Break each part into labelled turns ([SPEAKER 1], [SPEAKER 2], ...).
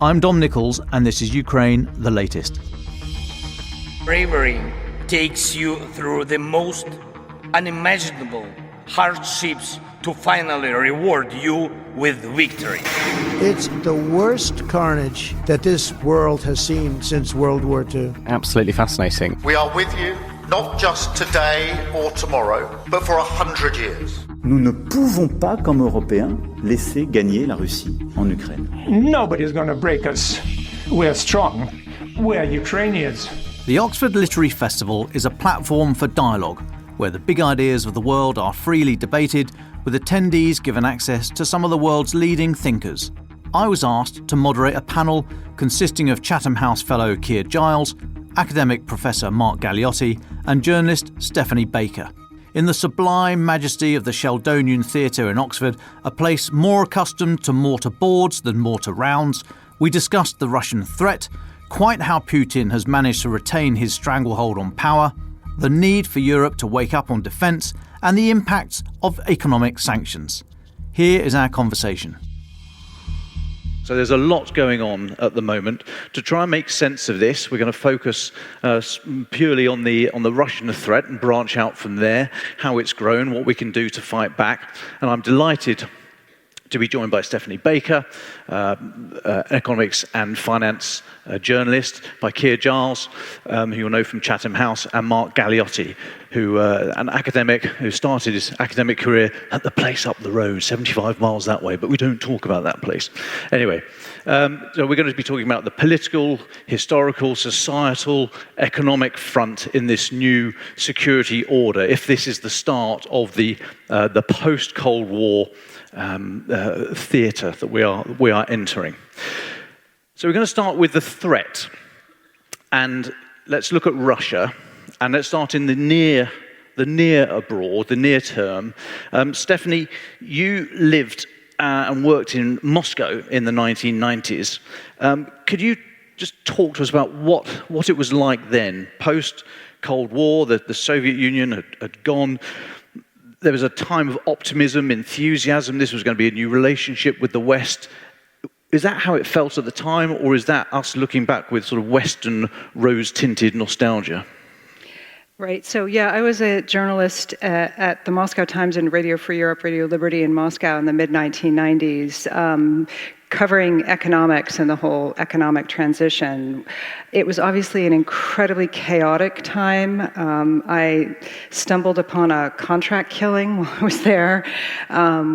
[SPEAKER 1] I'm Dom Nicholls, and this is Ukraine, the latest.
[SPEAKER 2] Bravery takes you through the most unimaginable hardships to finally reward you with victory.
[SPEAKER 3] It's the worst carnage that this world has seen since World War II.
[SPEAKER 4] Absolutely fascinating.
[SPEAKER 5] We are with you, not just today or tomorrow, but for 100 years.
[SPEAKER 6] Nous ne pouvons pas, comme Européens, laisser gagner la Russie en Ukraine.
[SPEAKER 7] Nobody's going to break us. We're strong. We're Ukrainians.
[SPEAKER 1] The Oxford Literary Festival is a platform for dialogue, where the big ideas of the world are freely debated, with attendees given access to some of the world's leading thinkers. I was asked to moderate a panel consisting of Chatham House fellow Keir Giles, academic Professor Mark Galeotti, and journalist Stephanie Baker. In the sublime majesty of the Sheldonian Theatre in Oxford, a place more accustomed to mortar boards than mortar rounds, we discussed the Russian threat, quite how Putin has managed to retain his stranglehold on power, the need for Europe to wake up on defence, and the impacts of economic sanctions. Here is our conversation. So there's a lot going on at the moment. To try and make sense of this, we're going to focus purely on the Russian threat and branch out from there, how it's grown, what we can do to fight back. And I'm delighted to be joined by Stephanie Baker, economics and finance journalist, by Keir Giles, who you'll know from Chatham House, and Mark Galeotti, who an academic who started his academic career at the place up the road, 75 miles that way, but we don't talk about that place. Anyway, so we're going to be talking about the political, historical, societal, economic front in this new security order, if this is the start of the post-Cold War theatre that we are entering. So we're going to start with the threat, and let's look at Russia, and let's start in the near abroad, the near term. Stephanie, you lived and worked in Moscow in the 1990s. Could you just talk to us about what it was like then, post-Cold War? The Soviet Union had gone. There was a time of optimism, enthusiasm. This was going to be a new relationship with the West. Is that how it felt at the time, or is that us looking back with sort of Western rose-tinted nostalgia?
[SPEAKER 8] Right. So, yeah, I was a journalist at the Moscow Times and Radio Free Europe, Radio Liberty in Moscow in the mid-1990s, covering economics and the whole economic transition. It was obviously an incredibly chaotic time. I stumbled upon a contract killing while I was there,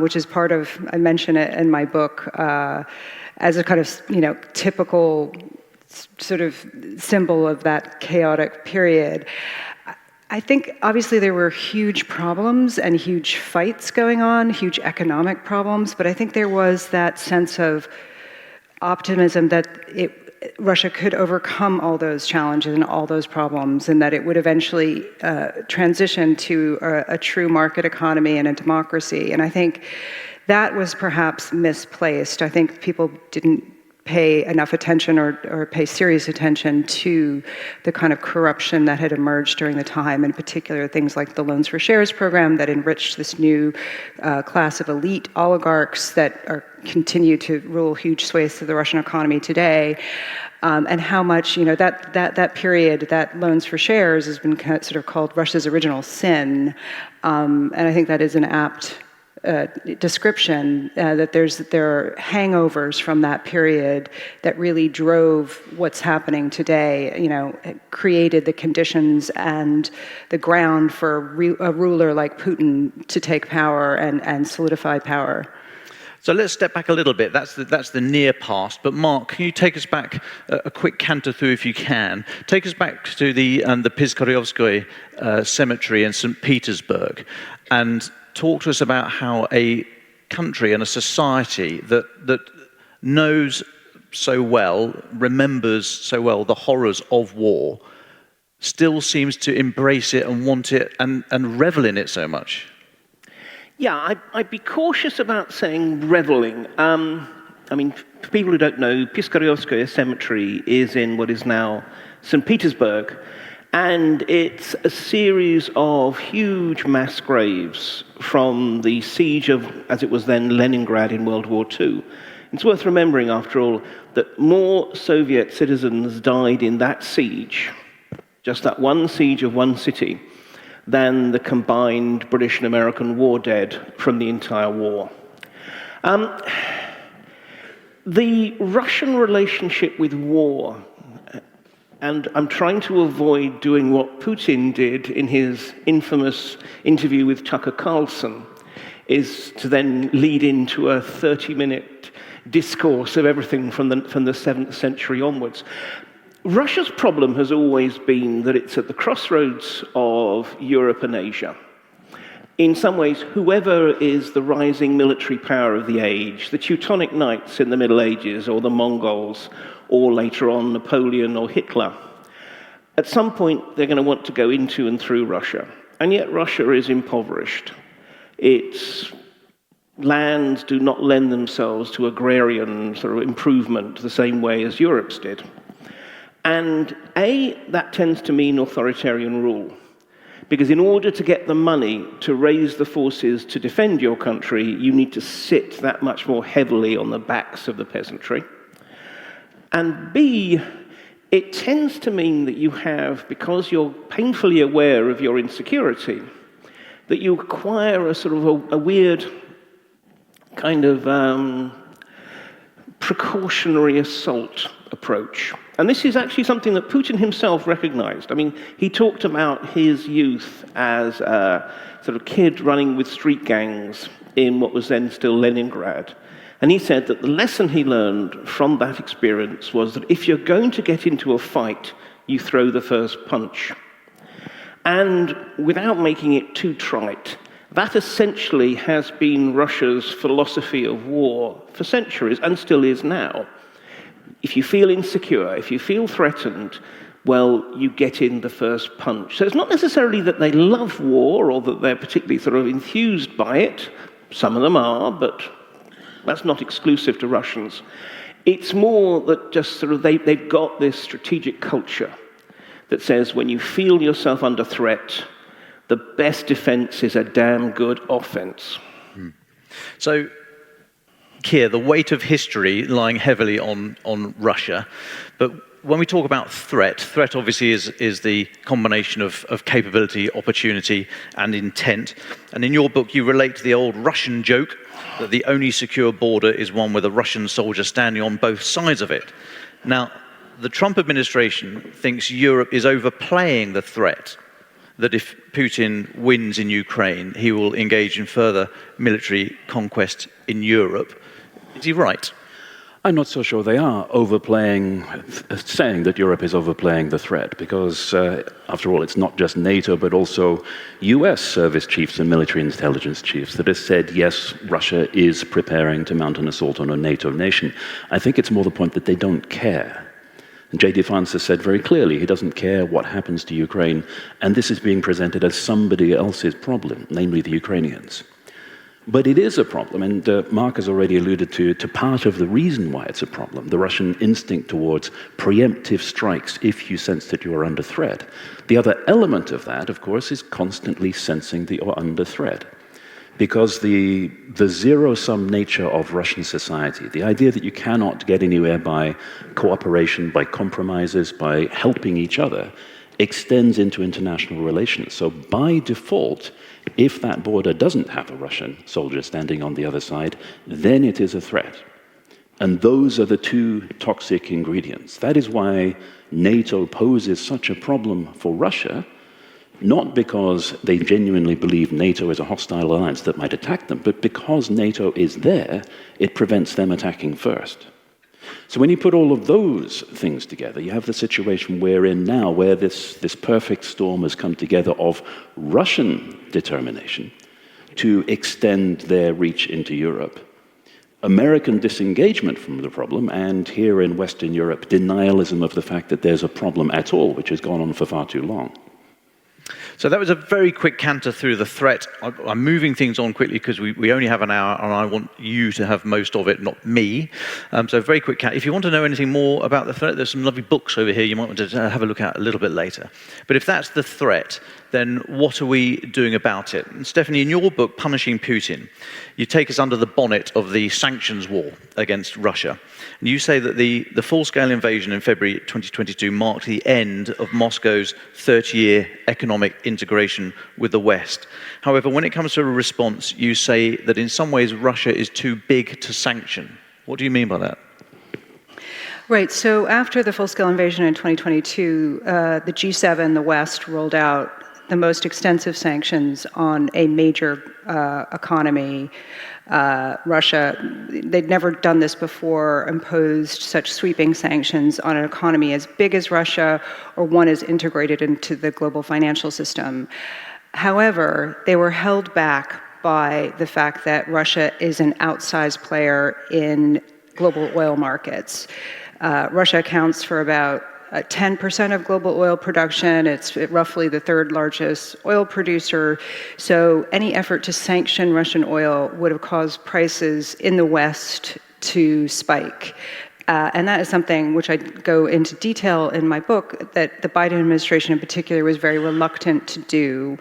[SPEAKER 8] which is part of, I mention it in my book, as a kind of, typical sort of symbol of that chaotic period. I think obviously there were huge problems and huge fights going on, huge economic problems, but I think there was that sense of optimism that Russia could overcome all those challenges and all those problems, and that it would eventually transition to a true market economy and a democracy. And I think that was perhaps misplaced. I think people didn't pay enough attention or pay serious attention to the kind of corruption that had emerged during the time, in particular things like the Loans for Shares program that enriched this new class of elite oligarchs that continue to rule huge swathes of the Russian economy today, and how much, that period, that Loans for Shares has been sort of called Russia's original sin, and I think that is an apt description, that there are hangovers from that period that really drove what's happening today, created the conditions and the ground for a ruler like Putin to take power and solidify power.
[SPEAKER 1] So let's step back a little bit. That's the near past. But Mark, can you take us back a quick canter through, if you can? Take us back to the Piskaryovskoye cemetery in St. Petersburg, and talk to us about how a country and a society that knows so well, remembers so well the horrors of war, still seems to embrace it and want it and revel in it so much.
[SPEAKER 9] Yeah, I'd be cautious about saying reveling. For people who don't know, Piskaryovskoye Cemetery is in what is now St. Petersburg, and it's a series of huge mass graves from the siege of, as it was then, Leningrad in World War II. It's worth remembering, after all, that more Soviet citizens died in that siege, just that one siege of one city, than the combined British and American war dead from the entire war. The Russian relationship with war, and I'm trying to avoid doing what Putin did in his infamous interview with Tucker Carlson, is to then lead into a 30-minute discourse of everything from the 7th century onwards. Russia's problem has always been that it's at the crossroads of Europe and Asia. In some ways, whoever is the rising military power of the age, the Teutonic Knights in the Middle Ages, or the Mongols, or later on Napoleon or Hitler, at some point they're going to want to go into and through Russia. And yet Russia is impoverished. Its lands do not lend themselves to agrarian sort of improvement the same way as Europe's did. And that tends to mean authoritarian rule. Because in order to get the money to raise the forces to defend your country, you need to sit that much more heavily on the backs of the peasantry. And B, it tends to mean that you have, because you're painfully aware of your insecurity, that you acquire a sort of a weird kind of precautionary assault approach. And this is actually something that Putin himself recognized. I mean, he talked about his youth as a sort of kid running with street gangs in what was then still Leningrad. And he said that the lesson he learned from that experience was that if you're going to get into a fight, you throw the first punch. And without making it too trite, that essentially has been Russia's philosophy of war for centuries, and still is now. If you feel insecure, if you feel threatened, well, you get in the first punch. So it's not necessarily that they love war or that they're particularly sort of enthused by it. Some of them are, but that's not exclusive to Russians. It's more that just sort of they've got this strategic culture that says when you feel yourself under threat, the best defense is a damn good offense.
[SPEAKER 1] So, Keir, the weight of history lying heavily on Russia, but when we talk about threat obviously is the combination of capability, opportunity, and intent. And in your book, you relate to the old Russian joke that the only secure border is one with a Russian soldier standing on both sides of it. Now, the Trump administration thinks Europe is overplaying the threat, that if Putin wins in Ukraine, he will engage in further military conquest in Europe. Is he right?
[SPEAKER 4] I'm not so sure they are overplaying, saying that Europe is overplaying the threat, because after all, it's not just NATO, but also US service chiefs and military intelligence chiefs that have said, yes, Russia is preparing to mount an assault on a NATO nation. I think it's more the point that they don't care. And J.D. Vance has said very clearly he doesn't care what happens to Ukraine, and this is being presented as somebody else's problem, namely the Ukrainians. But it is a problem, and Mark has already alluded to part of the reason why it's a problem, the Russian instinct towards preemptive strikes if you sense that you are under threat. The other element of that, of course, is constantly sensing that you're under threat. Because the zero-sum nature of Russian society, the idea that you cannot get anywhere by cooperation, by compromises, by helping each other, extends into international relations. So by default, if that border doesn't have a Russian soldier standing on the other side, then it is a threat. And those are the two toxic ingredients. That is why NATO poses such a problem for Russia, not because they genuinely believe NATO is a hostile alliance that might attack them, but because NATO is there, it prevents them attacking first. So when you put all of those things together, you have the situation we're in now, where this perfect storm has come together of Russian determination to extend their reach into Europe, American disengagement from the problem, and here in Western Europe, denialism of the fact that there's a problem at all, which has gone on for far too long.
[SPEAKER 1] So that was a very quick canter through the threat. I'm moving things on quickly because we only have an hour and I want you to have most of it, not me. So very quick canter. If you want to know anything more about the threat, there's some lovely books over here you might want to have a look at a little bit later. But if that's the threat, then what are we doing about it? And Stephanie, in your book, Punishing Putin, you take us under the bonnet of the sanctions war against Russia. And you say that the full-scale invasion in February 2022 marked the end of Moscow's 30-year economic integration with the West. However, when it comes to a response, you say that in some ways Russia is too big to sanction. What do you mean by that?
[SPEAKER 8] Right. So after the full-scale invasion in 2022, the G7, the West, rolled out the most extensive sanctions on a major economy. Russia, they'd never done this before, imposed such sweeping sanctions on an economy as big as Russia or one as integrated into the global financial system. However, they were held back by the fact that Russia is an outsized player in global oil markets. Russia accounts for about 10% of global oil production. It's roughly the third largest oil producer. So any effort to sanction Russian oil would have caused prices in the West to spike. And that is something which I go into detail in my book that the Biden administration in particular was very reluctant to do.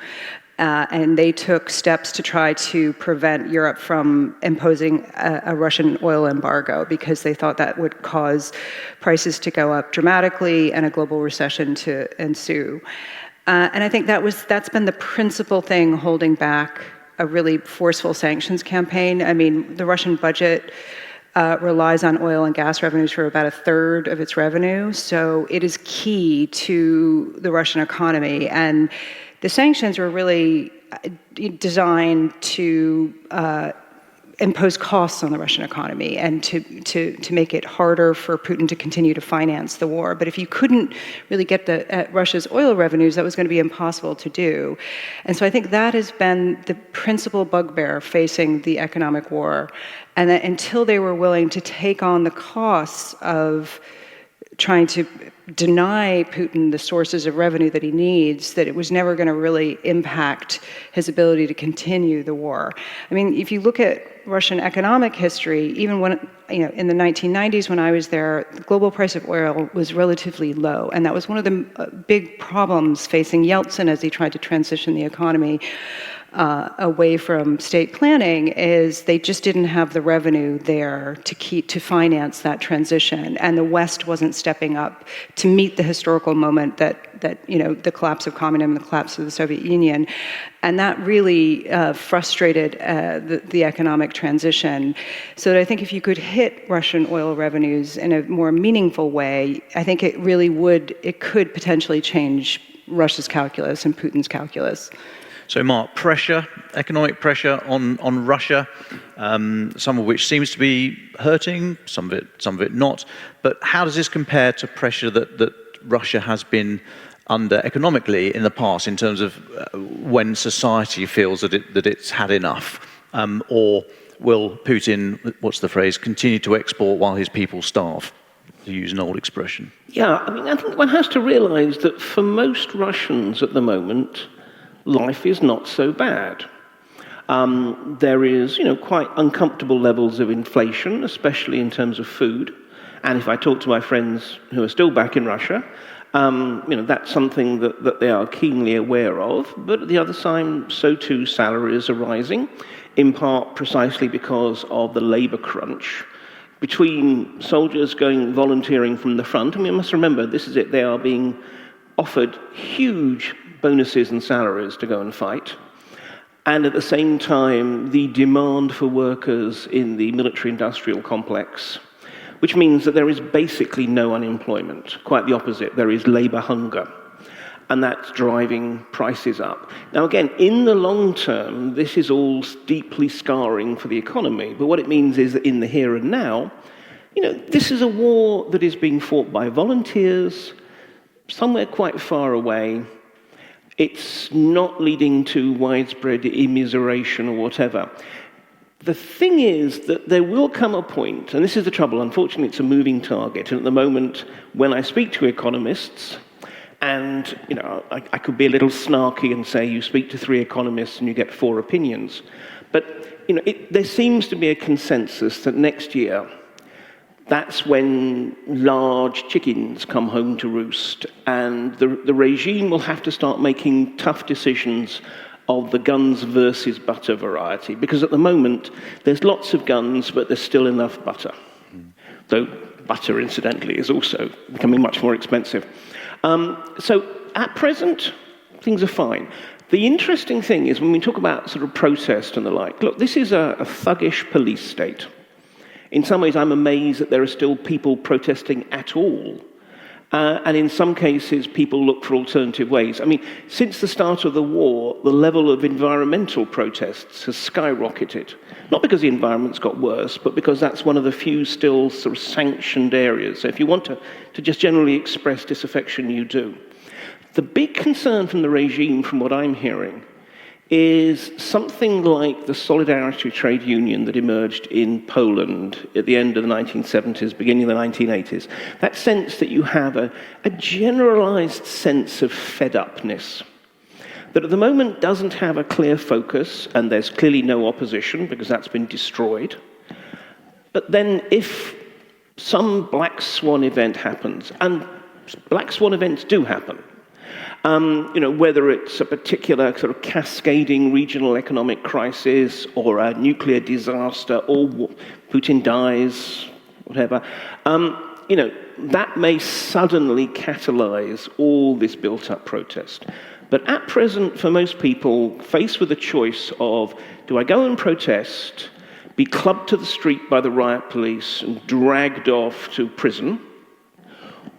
[SPEAKER 8] And they took steps to try to prevent Europe from imposing a Russian oil embargo because they thought that would cause prices to go up dramatically and a global recession to ensue. And I think that's been the principal thing holding back a really forceful sanctions campaign. I mean, the Russian budget relies on oil and gas revenues for about a third of its revenue, so it is key to the Russian economy. And the sanctions were really designed to impose costs on the Russian economy and to make it harder for Putin to continue to finance the war. But if you couldn't really get at Russia's oil revenues, that was going to be impossible to do. And so I think that has been the principal bugbear facing the economic war. And that until they were willing to take on the costs of trying to deny Putin the sources of revenue that he needs, that it was never going to really impact his ability to continue the war. I mean, if you look at Russian economic history, even when, in the 1990s when I was there, the global price of oil was relatively low. And that was one of the big problems facing Yeltsin as he tried to transition the economy away from state planning, is they just didn't have the revenue there to finance that transition, and the West wasn't stepping up to meet the historical moment that the collapse of communism, the collapse of the Soviet Union, and that really frustrated the economic transition. So that I think if you could hit Russian oil revenues in a more meaningful way, I think it could potentially change Russia's calculus and Putin's calculus.
[SPEAKER 1] So, Mark, economic pressure on Russia, some of which seems to be hurting, some of it not. But how does this compare to pressure that Russia has been under economically in the past, in terms of when society feels that it's had enough, or will Putin, what's the phrase, continue to export while his people starve, to use an old expression?
[SPEAKER 9] Yeah, I mean, I think one has to realise that for most Russians at the moment, life is not so bad. There is, quite uncomfortable levels of inflation, especially in terms of food. And if I talk to my friends who are still back in Russia, that's something that they are keenly aware of. But at the other side, so too salaries are rising, in part precisely because of the labour crunch. Between soldiers volunteering from the front, you must remember, this is it, they are being offered huge bonuses and salaries to go and fight. And at the same time, the demand for workers in the military-industrial complex, which means that there is basically no unemployment. Quite the opposite, there is labour hunger. And that's driving prices up. Now again, in the long term, this is all deeply scarring for the economy. But what it means is that in the here and now, this is a war that is being fought by volunteers, somewhere quite far away. It's not leading to widespread immiseration or whatever. The thing is that there will come a point, and this is the trouble, unfortunately it's a moving target, and at the moment when I speak to economists, And, you know, I could be a little snarky and say you speak to 3 economists and you get 4 opinions. But, you know, there seems to be a consensus that next year, that's when large chickens come home to roost, and the regime will have to start making tough decisions of the guns versus butter variety, because at the moment, there's lots of guns, but there's still enough butter. Though butter, incidentally, is also becoming much more expensive. So at present, things are fine. The interesting thing is when we talk about sort of protest and the like, look, this is a thuggish police state. In some ways, I'm amazed that there are still people protesting at all. And in some cases, people look for alternative ways. I mean, since the start of the war, the level of environmental protests has skyrocketed. Not because the environment's got worse, but because that's one of the few still sort of sanctioned areas. So if you want to just generally express disaffection, you do. The big concern from the regime, from what I'm hearing, is something like the Solidarity trade union that emerged in Poland at the end of the 1970s, beginning of the 1980s. That sense that you have a generalized sense of fed-upness that at the moment doesn't have a clear focus, and there's clearly no opposition because that's been destroyed. But then if some black swan event happens, and black swan events do happen, you know, whether it's a particular sort of cascading regional economic crisis or a nuclear disaster or Putin dies, whatever, you know, that may suddenly catalyze all this built-up protest. But at present, for most people, faced with the choice of, do I go and protest, be clubbed to the street by the riot police and dragged off to prison,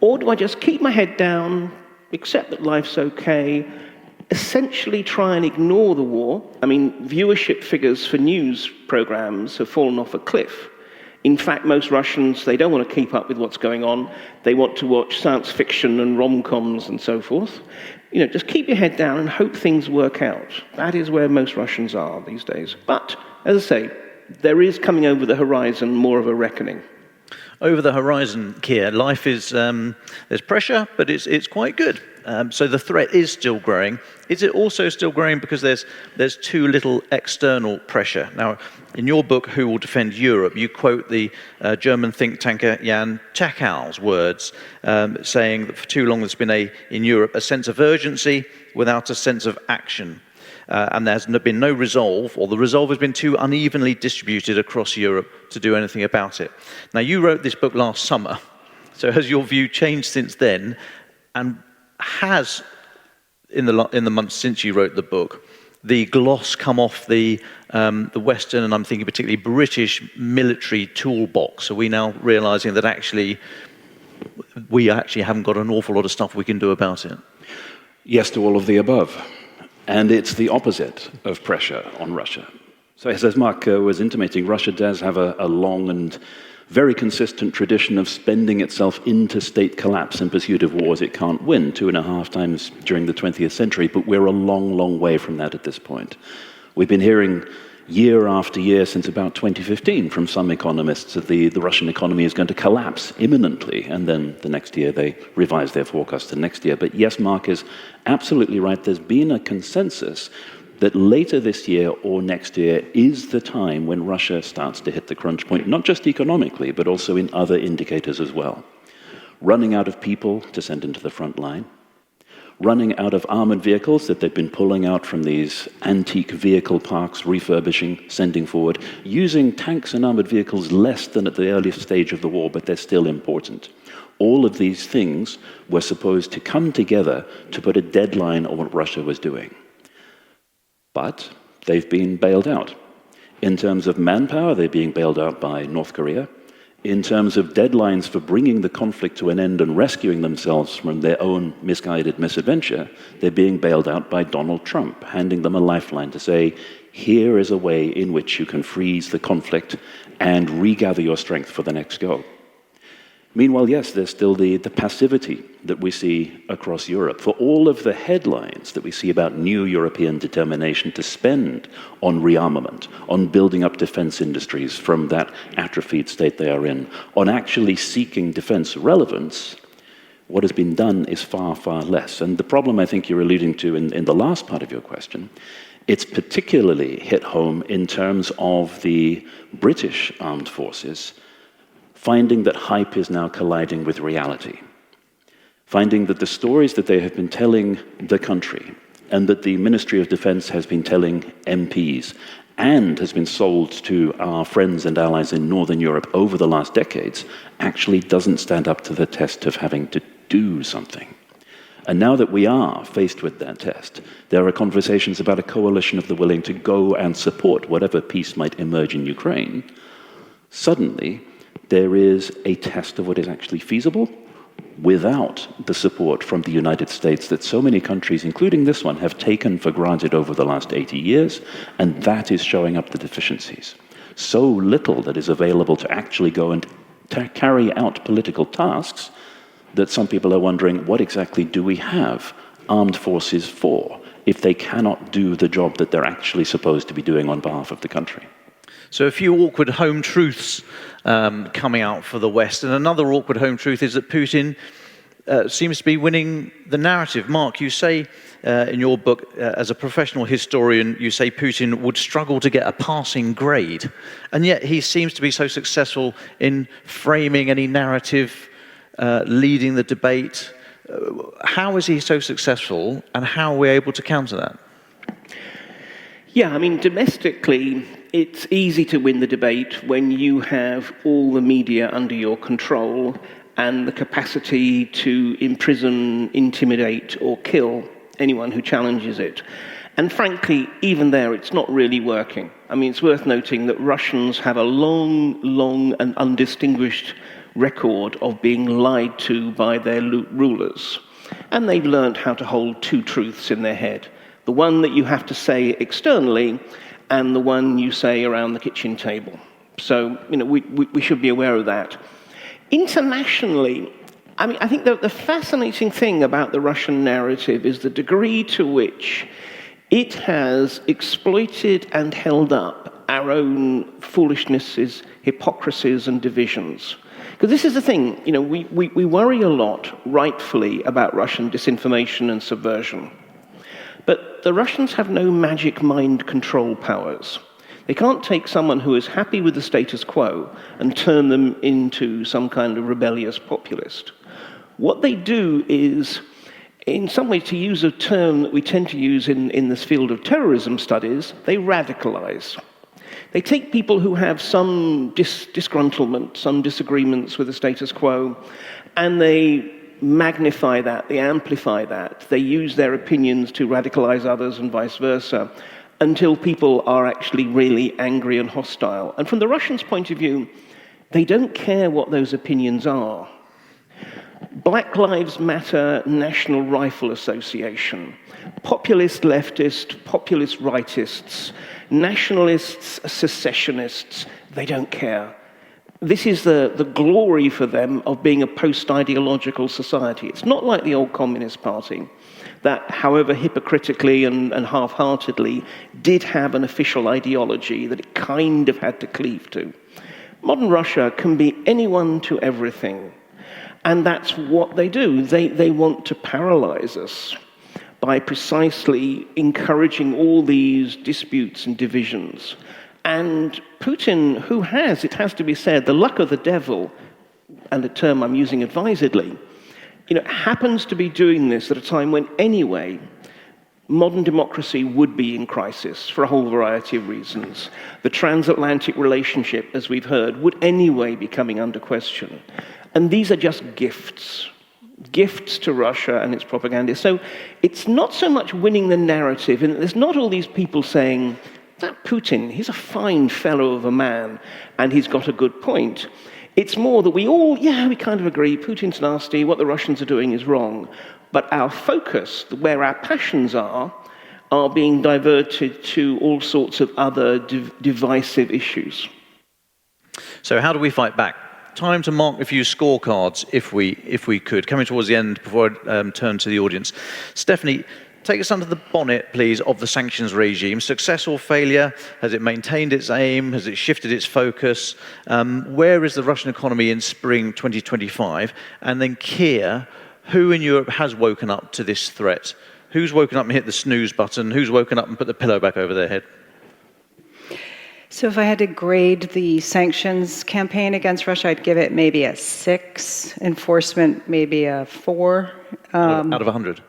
[SPEAKER 9] or do I just keep my head down, accept that life's okay, essentially try and ignore the war? I mean, viewership figures for news programs have fallen off a cliff. In fact, most Russians, they don't want to keep up with what's going on. They want to watch science fiction and rom-coms and so forth. You know, just keep your head down and hope things work out. That is where most Russians are these days. But, as I say, there is coming over the horizon more of a reckoning.
[SPEAKER 1] Over the horizon, Keir, life is, there's pressure, but it's quite good. So the threat is still growing. Is it also still growing because there's too little external pressure? Now, in your book, Who Will Defend Europe, you quote the German think tanker Jan Nicholls' words, saying that for too long there's been in Europe a sense of urgency without a sense of action. And there's been no resolve, or the resolve has been too unevenly distributed across Europe to do anything about it. Now, you wrote this book last summer, so has your view changed since then? And has, in the months since you wrote the book, the gloss come off the Western, and I'm thinking particularly British, military toolbox? Are we now realising that we actually haven't got an awful lot of stuff we can do about it?
[SPEAKER 4] Yes to all of the above. And it's the opposite of pressure on Russia. So as Mark was intimating, Russia does have a long and very consistent tradition of spending itself into state collapse in pursuit of wars it can't win, 2.5 times during the 20th century, but we're a long, long way from that at this point. We've been hearing year after year since about 2015 from some economists that the Russian economy is going to collapse imminently, and then the next year they revise their forecast to next year. But yes, Mark is absolutely right. There's been a consensus that later this year or next year is the time when Russia starts to hit the crunch point, not just economically, but also in other indicators as well. Running out of people to send into the front line, running out of armored vehicles that they've been pulling out from these antique vehicle parks, refurbishing, sending forward, using tanks and armored vehicles less than at the earliest stage of the war, but they're still important. All of these things were supposed to come together to put a deadline on what Russia was doing. But they've been bailed out. In terms of manpower, they're being bailed out by North Korea. In terms of deadlines for bringing the conflict to an end and rescuing themselves from their own misguided misadventure, they're being bailed out by Donald Trump, handing them a lifeline to say, here is a way in which you can freeze the conflict and regather your strength for the next go. Meanwhile, yes, there's still the passivity that we see across Europe. For all of the headlines that we see about new European determination to spend on rearmament, on building up defense industries from that atrophied state they are in, on actually seeking defense relevance, What has been done is far, far less. And the problem I think you're alluding to in the last part of your question, it's particularly hit home in terms of the British armed forces finding that hype is now colliding with reality, finding that the stories that they have been telling the country and that the Ministry of Defence has been telling MPs and has been sold to our friends and allies in Northern Europe over the last decades actually doesn't stand up to the test of having to do something. And now that we are faced with that test, there are conversations about a coalition of the willing to go and support whatever peace might emerge in Ukraine. Suddenly, there is a test of what is actually feasible without the support from the United States that so many countries, including this one, have taken for granted over the last 80 years, and that is showing up the deficiencies. So little that is available to actually go and carry out political tasks that some people are wondering, what exactly do we have armed forces for if they cannot do the job that they're actually supposed to be doing on behalf of the country?
[SPEAKER 1] So a few awkward home truths coming out for the West. And another awkward home truth is that Putin seems to be winning the narrative. Mark, you say in your book, as a professional historian, you say Putin would struggle to get a passing grade. And yet he seems to be so successful in framing any narrative, leading the debate. How is he so successful, and how are we able to counter that?
[SPEAKER 9] Yeah, I mean, domestically, it's easy to win the debate when you have all the media under your control and the capacity to imprison, intimidate, or kill anyone who challenges it. And frankly, even there, it's not really working. I mean, it's worth noting that Russians have a long and undistinguished record of being lied to by their rulers. And they've learned how to hold two truths in their head. The one that you have to say externally, and the one you say around the kitchen table. So, we should be aware of that. Internationally, I mean, I think the fascinating thing about the Russian narrative is the degree to which it has exploited and held up our own foolishnesses, hypocrisies, and divisions. Because this is the thing, we worry a lot, rightfully, about Russian disinformation and subversion. But the Russians have no magic mind control powers. They can't take someone who is happy with the status quo and turn them into some kind of rebellious populist. What they do is, in some way, to use a term that we tend to use in this field of terrorism studies, they radicalize. They take people who have some disgruntlement, some disagreements with the status quo, and they magnify that, they amplify that, they use their opinions to radicalize others and vice versa, until people are actually really angry and hostile. And from the Russians' point of view, they don't care what those opinions are. Black Lives Matter National Rifle Association, populist leftists, populist rightists, nationalists, secessionists, they don't care. This is the glory for them of being a post-ideological society. It's not like the old Communist Party that, however hypocritically and half-heartedly, did have an official ideology that it kind of had to cleave to. Modern Russia can be anyone to everything. And that's what they do. They want to paralyze us by precisely encouraging all these disputes and divisions. And Putin, who has, it has to be said, the luck of the devil, and a term I'm using advisedly, happens to be doing this at a time when, anyway, modern democracy would be in crisis for a whole variety of reasons. The transatlantic relationship, as we've heard, would anyway be coming under question. And these are just gifts to Russia and its propaganda. So it's not so much winning the narrative, and there's not all these people saying, that Putin, he's a fine fellow of a man, and he's got a good point. It's more that we kind of agree, Putin's nasty, what the Russians are doing is wrong. But our focus, where our passions are being diverted to all sorts of other divisive issues.
[SPEAKER 1] So how do we fight back? Time to mark a few scorecards, if we could. Coming towards the end, before I turn to the audience. Stephanie, take us under the bonnet, please, of the sanctions regime. Success or failure? Has it maintained its aim? Has it shifted its focus? Where is the Russian economy in spring 2025? And then Keir, who in Europe has woken up to this threat? Who's woken up and hit the snooze button? Who's woken up and put the pillow back over their head?
[SPEAKER 8] So if I had to grade the sanctions campaign against Russia, I'd give it maybe a 6. Enforcement, maybe a 4.
[SPEAKER 1] Out of 100?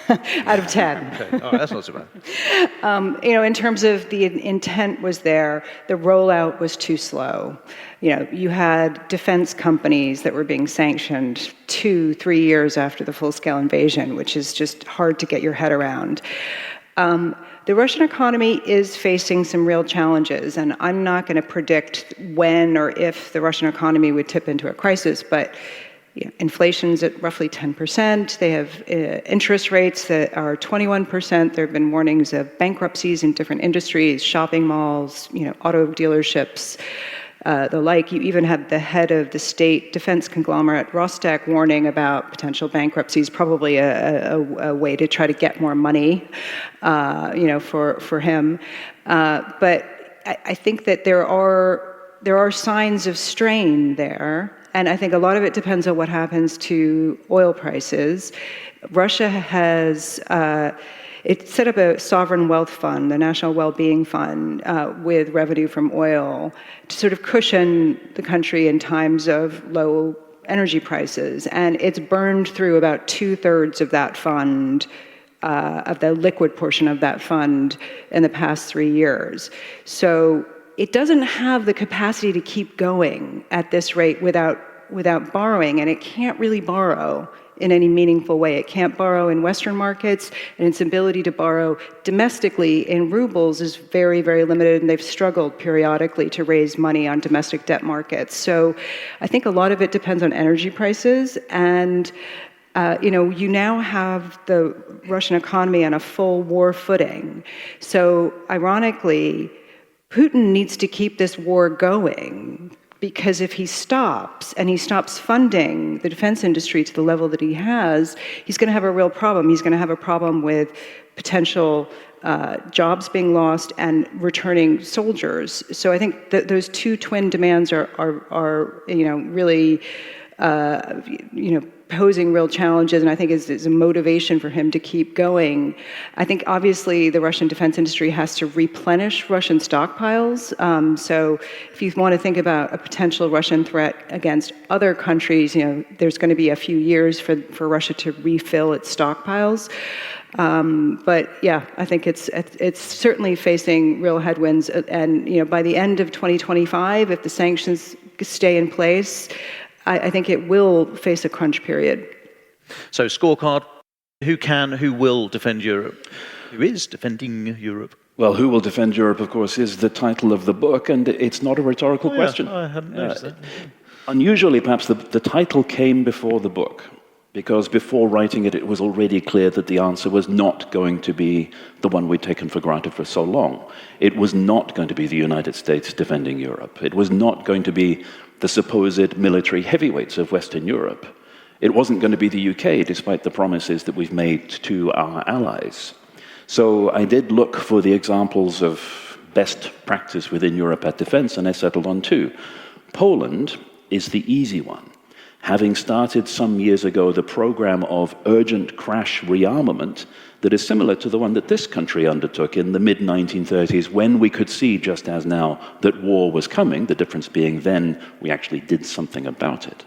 [SPEAKER 8] Out of 10.
[SPEAKER 1] Okay. All right, that's not so bad.
[SPEAKER 8] In terms of the intent was there, the rollout was too slow. You had defense companies that were being sanctioned 2-3 years after the full-scale invasion, which is just hard to get your head around. The Russian economy is facing some real challenges, and I'm not going to predict when or if the Russian economy would tip into a crisis, but inflation's at roughly 10%. They have interest rates that are 21%. There have been warnings of bankruptcies in different industries, shopping malls, auto dealerships, the like. You even have the head of the state defense conglomerate, Rostec, warning about potential bankruptcies, probably a way to try to get more money, for him. But I think that there are signs of strain there. And I think a lot of it depends on what happens to oil prices. Russia has it set up a sovereign wealth fund, the National Wellbeing Fund, with revenue from oil to sort of cushion the country in times of low energy prices. And it's burned through about 2/3 of that fund, of the liquid portion of that fund in the past 3 years. So it doesn't have the capacity to keep going at this rate without borrowing, and it can't really borrow in any meaningful way. It can't borrow in Western markets, and its ability to borrow domestically in rubles is very, very limited, and they've struggled periodically to raise money on domestic debt markets. So I think a lot of it depends on energy prices, and you now have the Russian economy on a full war footing. So ironically, Putin needs to keep this war going, because if he stops funding the defense industry to the level that he has, he's going to have a real problem. He's going to have a problem with potential jobs being lost and returning soldiers. So I think that those two twin demands are really posing real challenges, and I think is a motivation for him to keep going. I think obviously the Russian defense industry has to replenish Russian stockpiles. So if you want to think about a potential Russian threat against other countries, there's going to be a few years for Russia to refill its stockpiles. But yeah, I think it's certainly facing real headwinds. And by the end of 2025, if the sanctions stay in place, I think it will face a crunch period.
[SPEAKER 1] So scorecard, who will defend Europe? Who is defending Europe?
[SPEAKER 4] Well, Who Will Defend Europe, of course, is the title of the book, and it's not a rhetorical question.
[SPEAKER 1] I hadn't noticed that.
[SPEAKER 4] Unusually, perhaps, the title came before the book, because before writing it, it was already clear that the answer was not going to be the one we'd taken for granted for so long. It was not going to be the United States defending Europe. It was not going to be the supposed military heavyweights of Western Europe. It wasn't going to be the UK, despite the promises that we've made to our allies. So I did look for the examples of best practice within Europe at defense, and I settled on 2. Poland is the easy one. Having started some years ago the program of urgent crash rearmament that is similar to the one that this country undertook in the mid-1930s, when we could see, just as now, that war was coming, the difference being then we actually did something about it.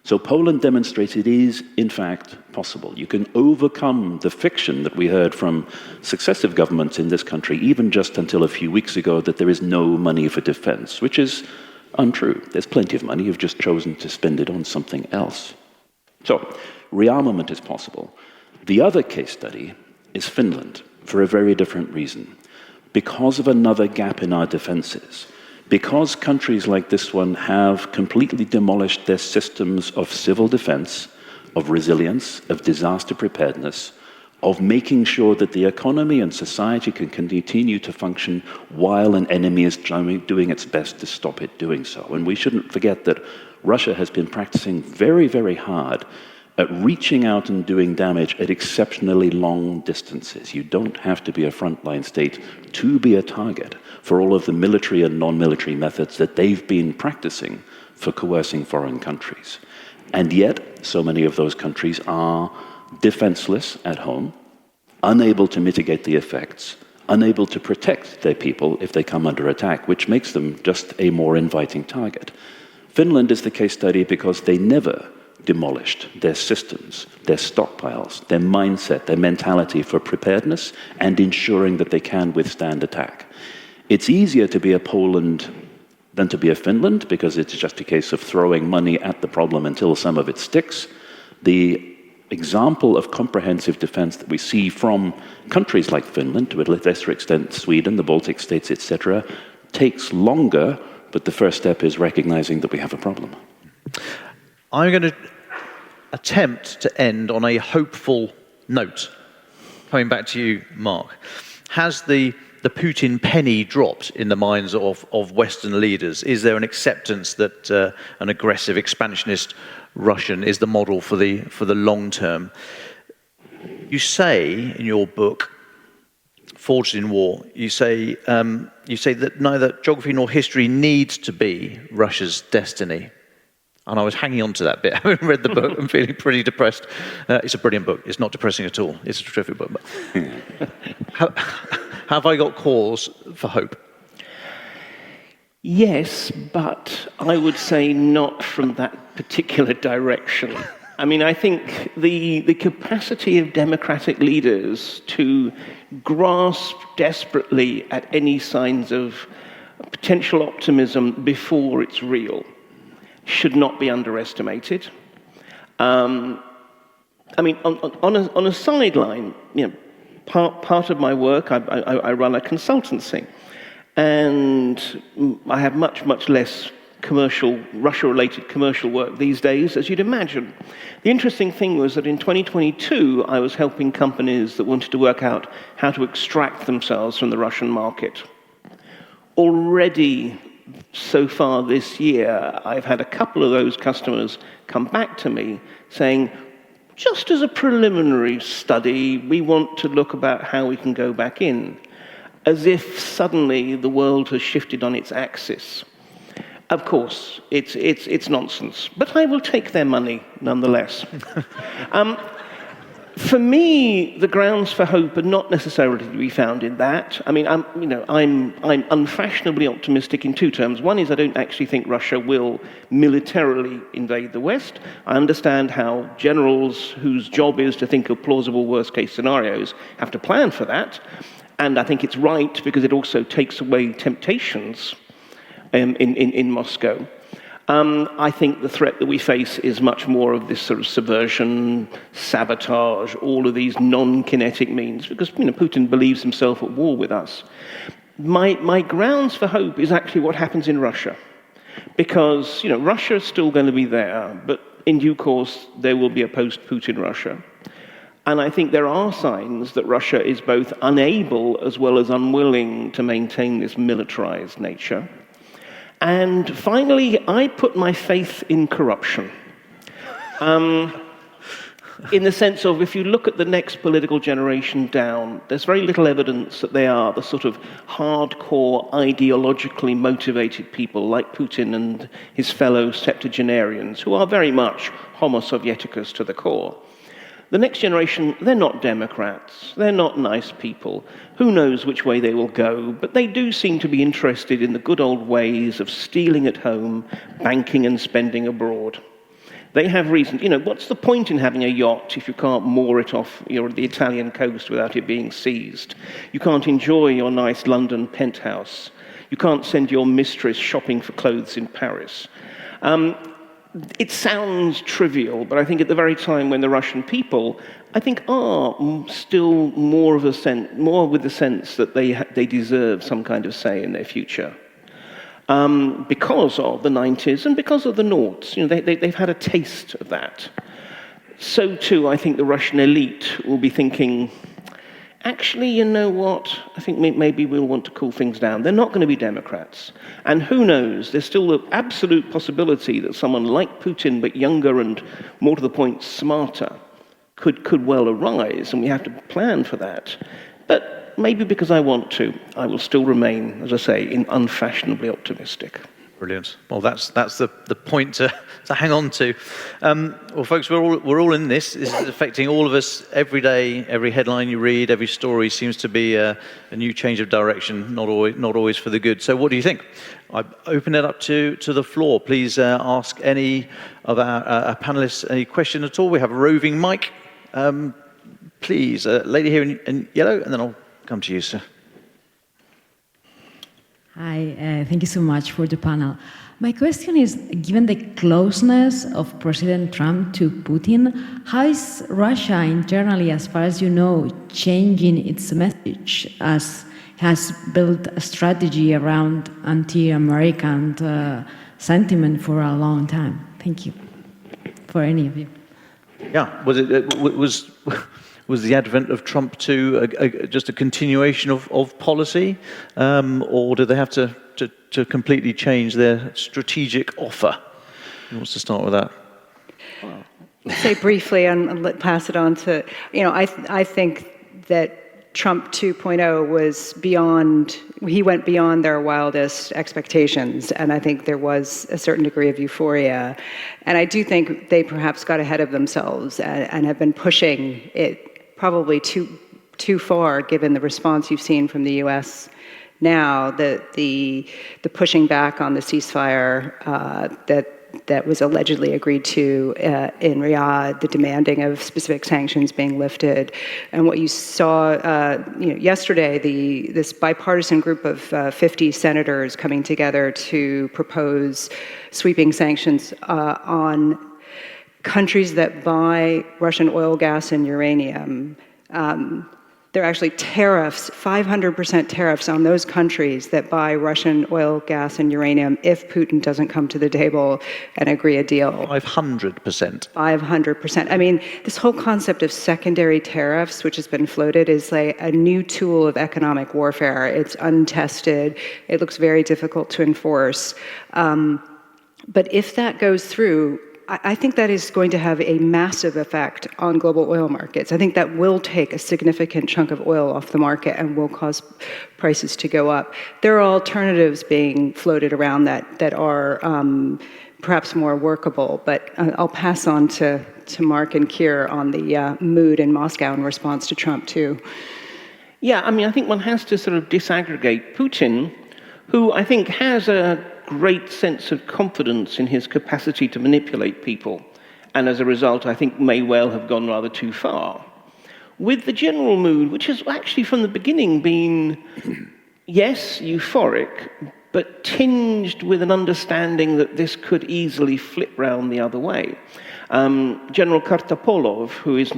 [SPEAKER 4] So Poland demonstrated it is, in fact, possible. You can overcome the fiction that we heard from successive governments in this country, even just until a few weeks ago, that there is no money for defense, which is untrue. There's plenty of money. You've just chosen to spend it on something else. So rearmament is possible. The other case study is Finland, for a very different reason. Because of another gap in our defenses. Because countries like this one have completely demolished their systems of civil defense, of resilience, of disaster preparedness, of making sure that the economy and society can continue to function while an enemy is doing its best to stop it doing so. And we shouldn't forget that Russia has been practicing very, very hard at reaching out and doing damage at exceptionally long distances. You don't have to be a frontline state to be a target for all of the military and non-military methods that they've been practicing for coercing foreign countries. And yet, so many of those countries are defenseless at home, unable to mitigate the effects, unable to protect their people if they come under attack, which makes them just a more inviting target. Finland is the case study because they never demolished their systems, their stockpiles, their mindset, their mentality for preparedness and ensuring that they can withstand attack. It's easier to be a Poland than to be a Finland because it's just a case of throwing money at the problem until some of it sticks. The example of comprehensive defense that we see from countries like Finland, to a lesser extent Sweden, the Baltic states, etc., takes longer, but the first step is recognizing that we have a problem.
[SPEAKER 1] I'm going to attempt to end on a hopeful note. Coming back to you, Mark. Has the Putin penny dropped in the minds of Western leaders? Is there an acceptance that an aggressive, expansionist Russian is the model for the long term? You say in your book, Forged in War, you say that neither geography nor history needs to be Russia's destiny. And I was hanging on to that bit. I haven't read the book. I'm feeling pretty depressed. It's a brilliant book. It's not depressing at all. It's a terrific book. But have I got cause for hope?
[SPEAKER 9] Yes, but I would say not from that particular direction. I mean, I think the capacity of democratic leaders to grasp desperately at any signs of potential optimism before it's real should not be underestimated. I mean, on a sideline, you know, part of my work, I run a consultancy, and I have much less commercial, Russia-related commercial work these days, as you'd imagine. The interesting thing was that in 2022, I was helping companies that wanted to work out how to extract themselves from the Russian market. Already, so far this year, I've had a couple of those customers come back to me saying, just as a preliminary study, we want to look about how we can go back in, as if suddenly the world has shifted on its axis. Of course, it's nonsense, but I will take their money nonetheless. For me, the grounds for hope are not necessarily to be found in that. I mean, I'm unfashionably optimistic in two terms. One is I don't actually think Russia will militarily invade the West. I understand how generals whose job is to think of plausible worst-case scenarios have to plan for that. And I think it's right because it also takes away temptations in Moscow. I think the threat that we face is much more of this sort of subversion, sabotage, all of these non-kinetic means, because Putin believes himself at war with us. My grounds for hope is actually what happens in Russia, because Russia is still going to be there, but in due course there will be a post-Putin Russia. And I think there are signs that Russia is both unable as well as unwilling to maintain this militarized nature. And finally, I put my faith in corruption. In the sense of, if you look at the next political generation down, there's very little evidence that they are the sort of hardcore, ideologically motivated people like Putin and his fellow septuagenarians, who are very much homo sovieticus to the core. The next generation, they're not Democrats, they're not nice people. Who knows which way they will go, but they do seem to be interested in the good old ways of stealing at home, banking and spending abroad. They have reasons. What's the point in having a yacht if you can't moor it off the Italian coast without it being seized? You can't enjoy your nice London penthouse. You can't send your mistress shopping for clothes in Paris. It sounds trivial, but I think at the very time when the Russian people, I think, are still more with the sense that they deserve some kind of say in their future. Because of the 90s and because of the noughts. They've had a taste of that. So too, I think the Russian elite will be thinking, actually, you know what? I think maybe we'll want to cool things down. They're not going to be Democrats. And who knows? There's still the absolute possibility that someone like Putin, but younger and, more to the point, smarter, could well arise, and we have to plan for that. But maybe because I want to, I will still remain, as I say, unfashionably optimistic.
[SPEAKER 1] Brilliant. Well, that's the point to hang on to. Well, folks, we're all in this. This is affecting all of us every day. Every headline you read, every story seems to be a new change of direction, not always for the good. So, what do you think? I open it up to the floor. Please ask any of our panelists any question at all. We have a roving mic. Please, lady here in yellow, and then I'll come to you, sir.
[SPEAKER 10] Hi, thank you so much for the panel. My question is, given the closeness of President Trump to Putin, how is Russia internally, as far as you know, changing its message, as has built a strategy around anti-American sentiment for a long time? Thank you. For any of you.
[SPEAKER 1] Yeah, was the advent of Trump just a continuation of policy, or did they have to completely change their strategic offer? Who wants to start with that?
[SPEAKER 8] I'll say briefly and pass it on to, I think that Trump 2.0 was he went beyond their wildest expectations, and I think there was a certain degree of euphoria. And I do think they perhaps got ahead of themselves and have been pushing it probably too far, given the response you've seen from the U.S. now, the pushing back on the ceasefire that was allegedly agreed to in Riyadh, the demanding of specific sanctions being lifted, and what you saw yesterday, this bipartisan group of 50 senators coming together to propose sweeping sanctions on countries that buy Russian oil, gas, and uranium. There are actually tariffs, 500% tariffs on those countries that buy Russian oil, gas, and uranium if Putin doesn't come to the table and agree a deal.
[SPEAKER 1] 500%.
[SPEAKER 8] 500%. I mean, this whole concept of secondary tariffs, which has been floated, is like a new tool of economic warfare. It's untested. It looks very difficult to enforce. But if that goes through, I think that is going to have a massive effect on global oil markets. I think that will take a significant chunk of oil off the market and will cause prices to go up. There are alternatives being floated around that are perhaps more workable, but I'll pass on to Mark and Keir on the mood in Moscow in response to Trump, too.
[SPEAKER 9] Yeah, I mean, I think one has to sort of disaggregate Putin, who I think has a great sense of confidence in his capacity to manipulate people, and as a result, I think may well have gone rather too far. With the general mood, which has actually from the beginning been, yes, euphoric, but tinged with an understanding that this could easily flip round the other way. General Kartapolov, who is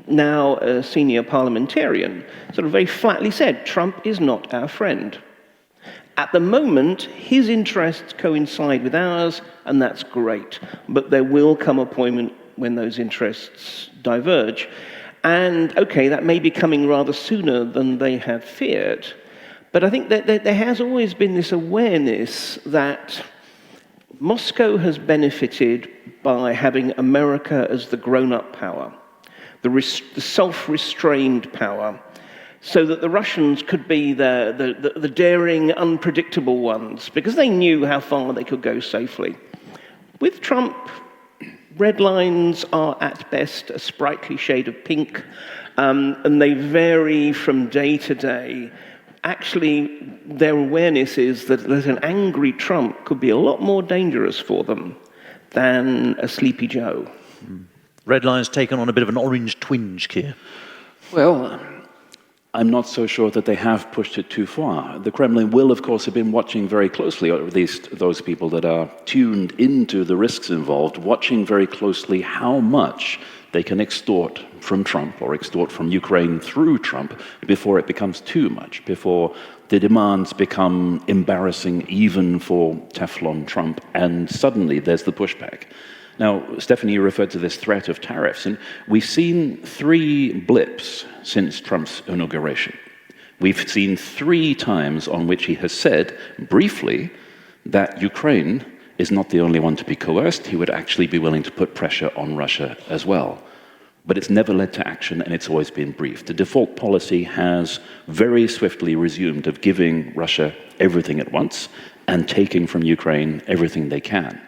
[SPEAKER 9] now a senior parliamentarian, sort of very flatly said, Trump is not our friend. At the moment, his interests coincide with ours, and that's great. But there will come a point when those interests diverge. And, okay, that may be coming rather sooner than they had feared. But I think that there has always been this awareness that Moscow has benefited by having America as the grown-up power, the self-restrained power, so that the Russians could be the daring, unpredictable ones, because they knew how far they could go safely. With Trump, red lines are at best a sprightly shade of pink, and they vary from day to day. Actually, their awareness is that an angry Trump could be a lot more dangerous for them than a sleepy Joe.
[SPEAKER 1] Red line's taken on a bit of an orange twinge, Keir.
[SPEAKER 4] Well, I'm not so sure that they have pushed it too far. The Kremlin will, of course, have been watching very closely, or at least those people that are tuned into the risks involved, watching very closely how much they can extort from Trump or extort from Ukraine through Trump before it becomes too much, before the demands become embarrassing even for Teflon Trump, and suddenly there's the pushback. Now, Stephanie, you referred to this threat of tariffs, and we've seen 3 blips since Trump's inauguration. We've seen 3 times on which he has said, briefly, that Ukraine is not the only one to be coerced. He would actually be willing to put pressure on Russia as well. But it's never led to action, and it's always been brief. The default policy has very swiftly resumed of giving Russia everything at once and taking from Ukraine everything they can.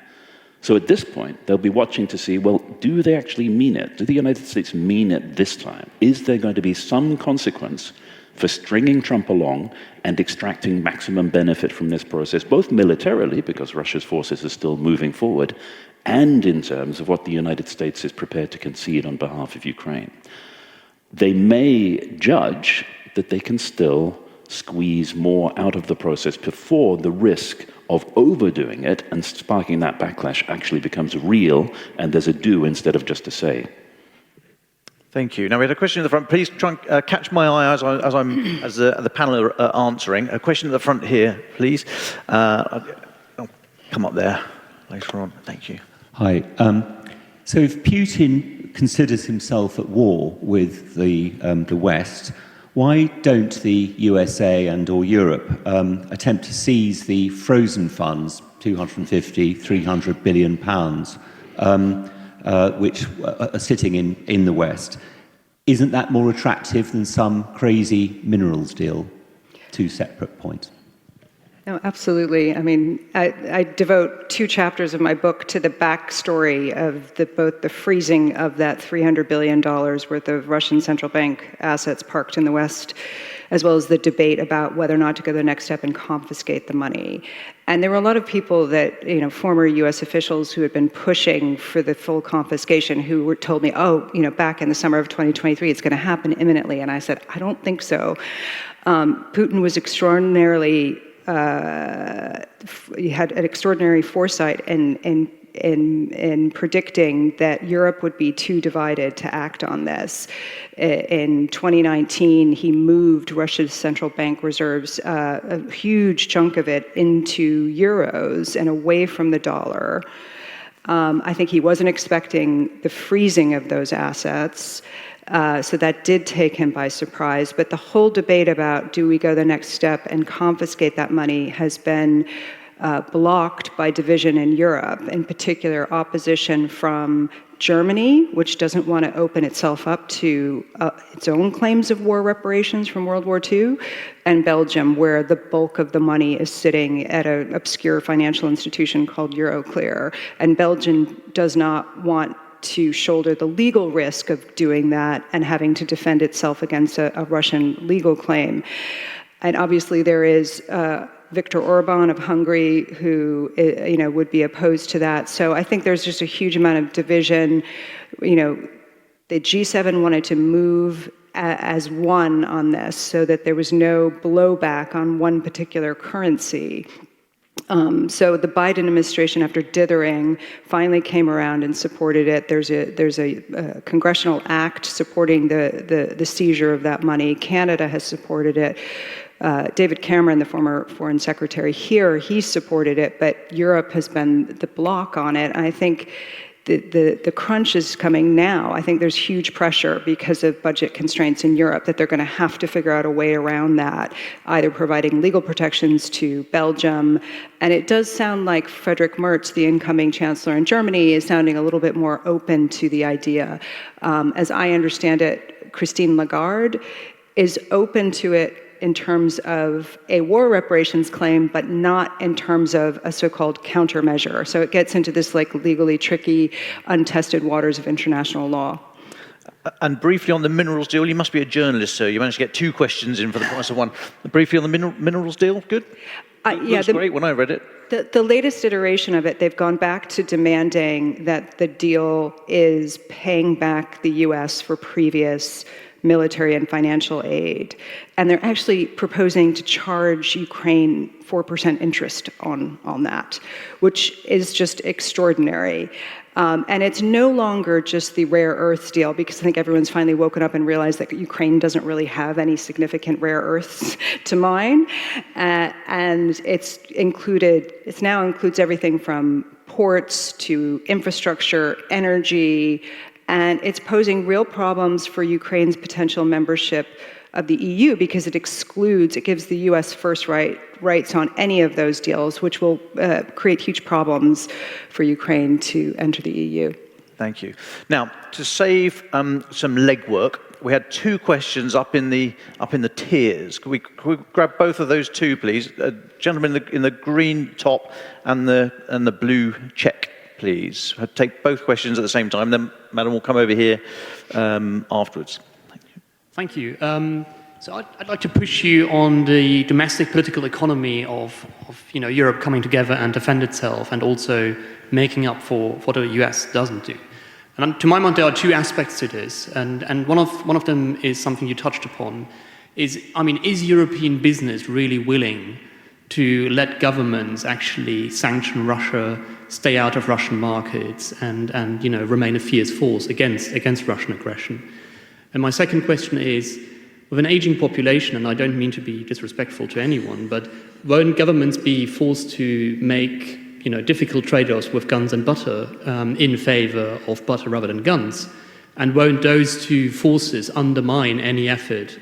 [SPEAKER 4] So at this point, they'll be watching to see, well, do they actually mean it? Do the United States mean it this time? Is there going to be some consequence for stringing Trump along and extracting maximum benefit from this process, both militarily, because Russia's forces are still moving forward, and in terms of what the United States is prepared to concede on behalf of Ukraine? They may judge that they can still squeeze more out of the process before the risk of overdoing it and sparking that backlash actually becomes real, and there's a do instead of just a say.
[SPEAKER 1] Thank you. Now we had a question at the front. Please try and catch my eye as the panel are answering. A question at the front here, please. I'll come up there later on. Thank you.
[SPEAKER 11] Hi. So if Putin considers himself at war with the West, why don't the USA and or Europe attempt to seize the frozen funds, 250, 300 billion pounds, which are sitting in the West? Isn't that more attractive than some crazy minerals deal? 2 separate points.
[SPEAKER 8] No, absolutely. I mean, I devote 2 chapters of my book to the backstory of both the freezing of that $300 billion worth of Russian central bank assets parked in the West, as well as the debate about whether or not to go the next step and confiscate the money. And there were a lot of people that, former U.S. officials who had been pushing for the full confiscation who were told me, back in the summer of 2023, it's going to happen imminently. And I said, I don't think so. Putin was extraordinarily he had an extraordinary foresight in predicting that Europe would be too divided to act on this. In 2019, he moved Russia's central bank reserves, a huge chunk of it, into euros and away from the dollar. I think he wasn't expecting the freezing of those assets. So that did take him by surprise. But the whole debate about do we go the next step and confiscate that money has been blocked by division in Europe, in particular opposition from Germany, which doesn't want to open itself up to its own claims of war reparations from World War II, and Belgium, where the bulk of the money is sitting at an obscure financial institution called Euroclear. And Belgium does not want to shoulder the legal risk of doing that and having to defend itself against a Russian legal claim. And obviously there is Viktor Orban of Hungary who would be opposed to that. So I think there's just a huge amount of division. The G7 wanted to move as one on this so that there was no blowback on one particular currency. So the Biden administration, after dithering, finally came around and supported it. There's a congressional act supporting the seizure of that money. Canada has supported it. David Cameron, the former foreign secretary here, he supported it, but Europe has been the block on it. And I think the crunch is coming now. I think there's huge pressure because of budget constraints in Europe that they're going to have to figure out a way around that, either providing legal protections to Belgium. And it does sound like Friedrich Merz, the incoming chancellor in Germany, is sounding a little bit more open to the idea. As I understand it, Christine Lagarde is open to it in terms of a war reparations claim, but not in terms of a so-called countermeasure. So it gets into this legally tricky, untested waters of international law.
[SPEAKER 1] And briefly on the minerals deal, you must be a journalist, sir. You managed to get 2 questions in for the price of 1. Briefly on the minerals deal, good? Looks great when I read it.
[SPEAKER 8] The latest iteration of it, they've gone back to demanding that the deal is paying back the U.S. for previous military and financial aid. And they're actually proposing to charge Ukraine 4% interest on that, which is just extraordinary. And it's no longer just the rare earths deal, because I think everyone's finally woken up and realized that Ukraine doesn't really have any significant rare earths to mine. And it now includes everything from ports to infrastructure, energy, and it's posing real problems for Ukraine's potential membership of the EU because it gives the US first rights on any of those deals, which will create huge problems for Ukraine to enter the EU.
[SPEAKER 1] Thank you. Now, to save some legwork, we had two questions up in the tiers. Could we grab both of those two, please? Gentleman in the green top and the blue check, please. I'll take both questions at the same time. Then, Madam, will come over here afterwards.
[SPEAKER 12] Thank you. So I'd like to push you on the domestic political economy of Europe coming together and defend itself, and also making up for what the US doesn't do. And to my mind, there are two aspects to this, and one of them is something you touched upon. Is European business really willing to let governments actually sanction Russia, stay out of Russian markets, and remain a fierce force against Russian aggression? And my second question is, with an aging population, and I don't mean to be disrespectful to anyone, but won't governments be forced to make difficult trade-offs with guns and butter in favor of butter rather than guns? And won't those two forces undermine any effort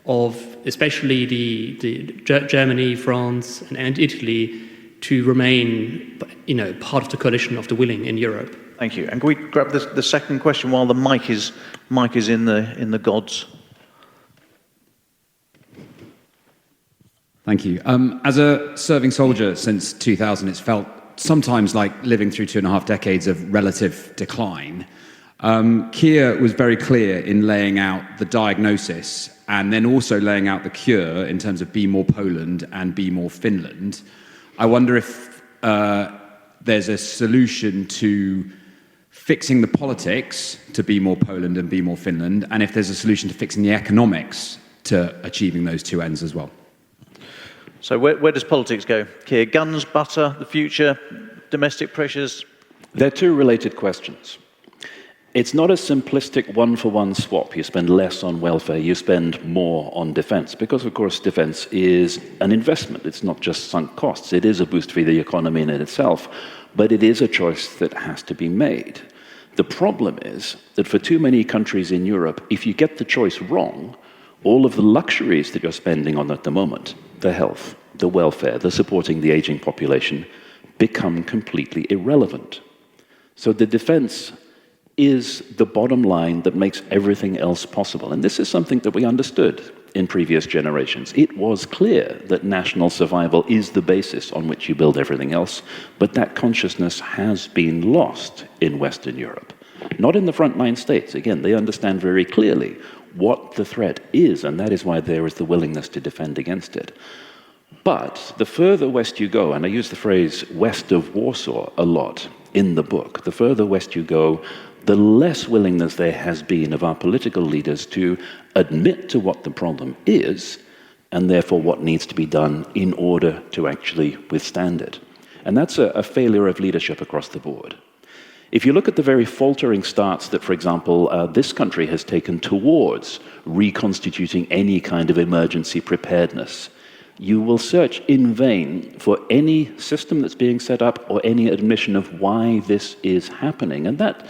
[SPEAKER 12] of especially the Germany, France, and Italy to remain part of the coalition of the willing in Europe?
[SPEAKER 1] Thank you. And can we grab the second question while the mic is in the gods?
[SPEAKER 13] Thank you. As a serving soldier since 2000, it's felt sometimes like living through 2.5 decades of relative decline. Keir was very clear in laying out the diagnosis and then also laying out the cure in terms of Be More Poland and Be More Finland. I wonder if there's a solution to fixing the politics to be more Poland and be more Finland, and if there's a solution to fixing the economics to achieving those two ends as well.
[SPEAKER 1] So where does politics go? Keir, guns, butter, the future, domestic pressures?
[SPEAKER 4] They're two related questions. It's not a simplistic one-for-one swap. You spend less on welfare, you spend more on defense, because of course defense is an investment. It's not just sunk costs. It is a boost for the economy in itself, but it is a choice that has to be made. The problem is that for too many countries in Europe, if you get the choice wrong, all of the luxuries that you're spending on at the moment, the health, the welfare, the supporting the aging population, become completely irrelevant. So the defense is the bottom line that makes everything else possible. And this is something that we understood in previous generations. It was clear that national survival is the basis on which you build everything else, but that consciousness has been lost in Western Europe. Not in the frontline states. Again, they understand very clearly what the threat is, and that is why there is the willingness to defend against it. But the further west you go, and I use the phrase west of Warsaw a lot in the book, the further west you go, the less willingness there has been of our political leaders to admit to what the problem is, and therefore what needs to be done in order to actually withstand it. And that's a failure of leadership across the board. If you look at the very faltering starts that, for example, this country has taken towards reconstituting any kind of emergency preparedness, you will search in vain for any system that's being set up or any admission of why this is happening. And that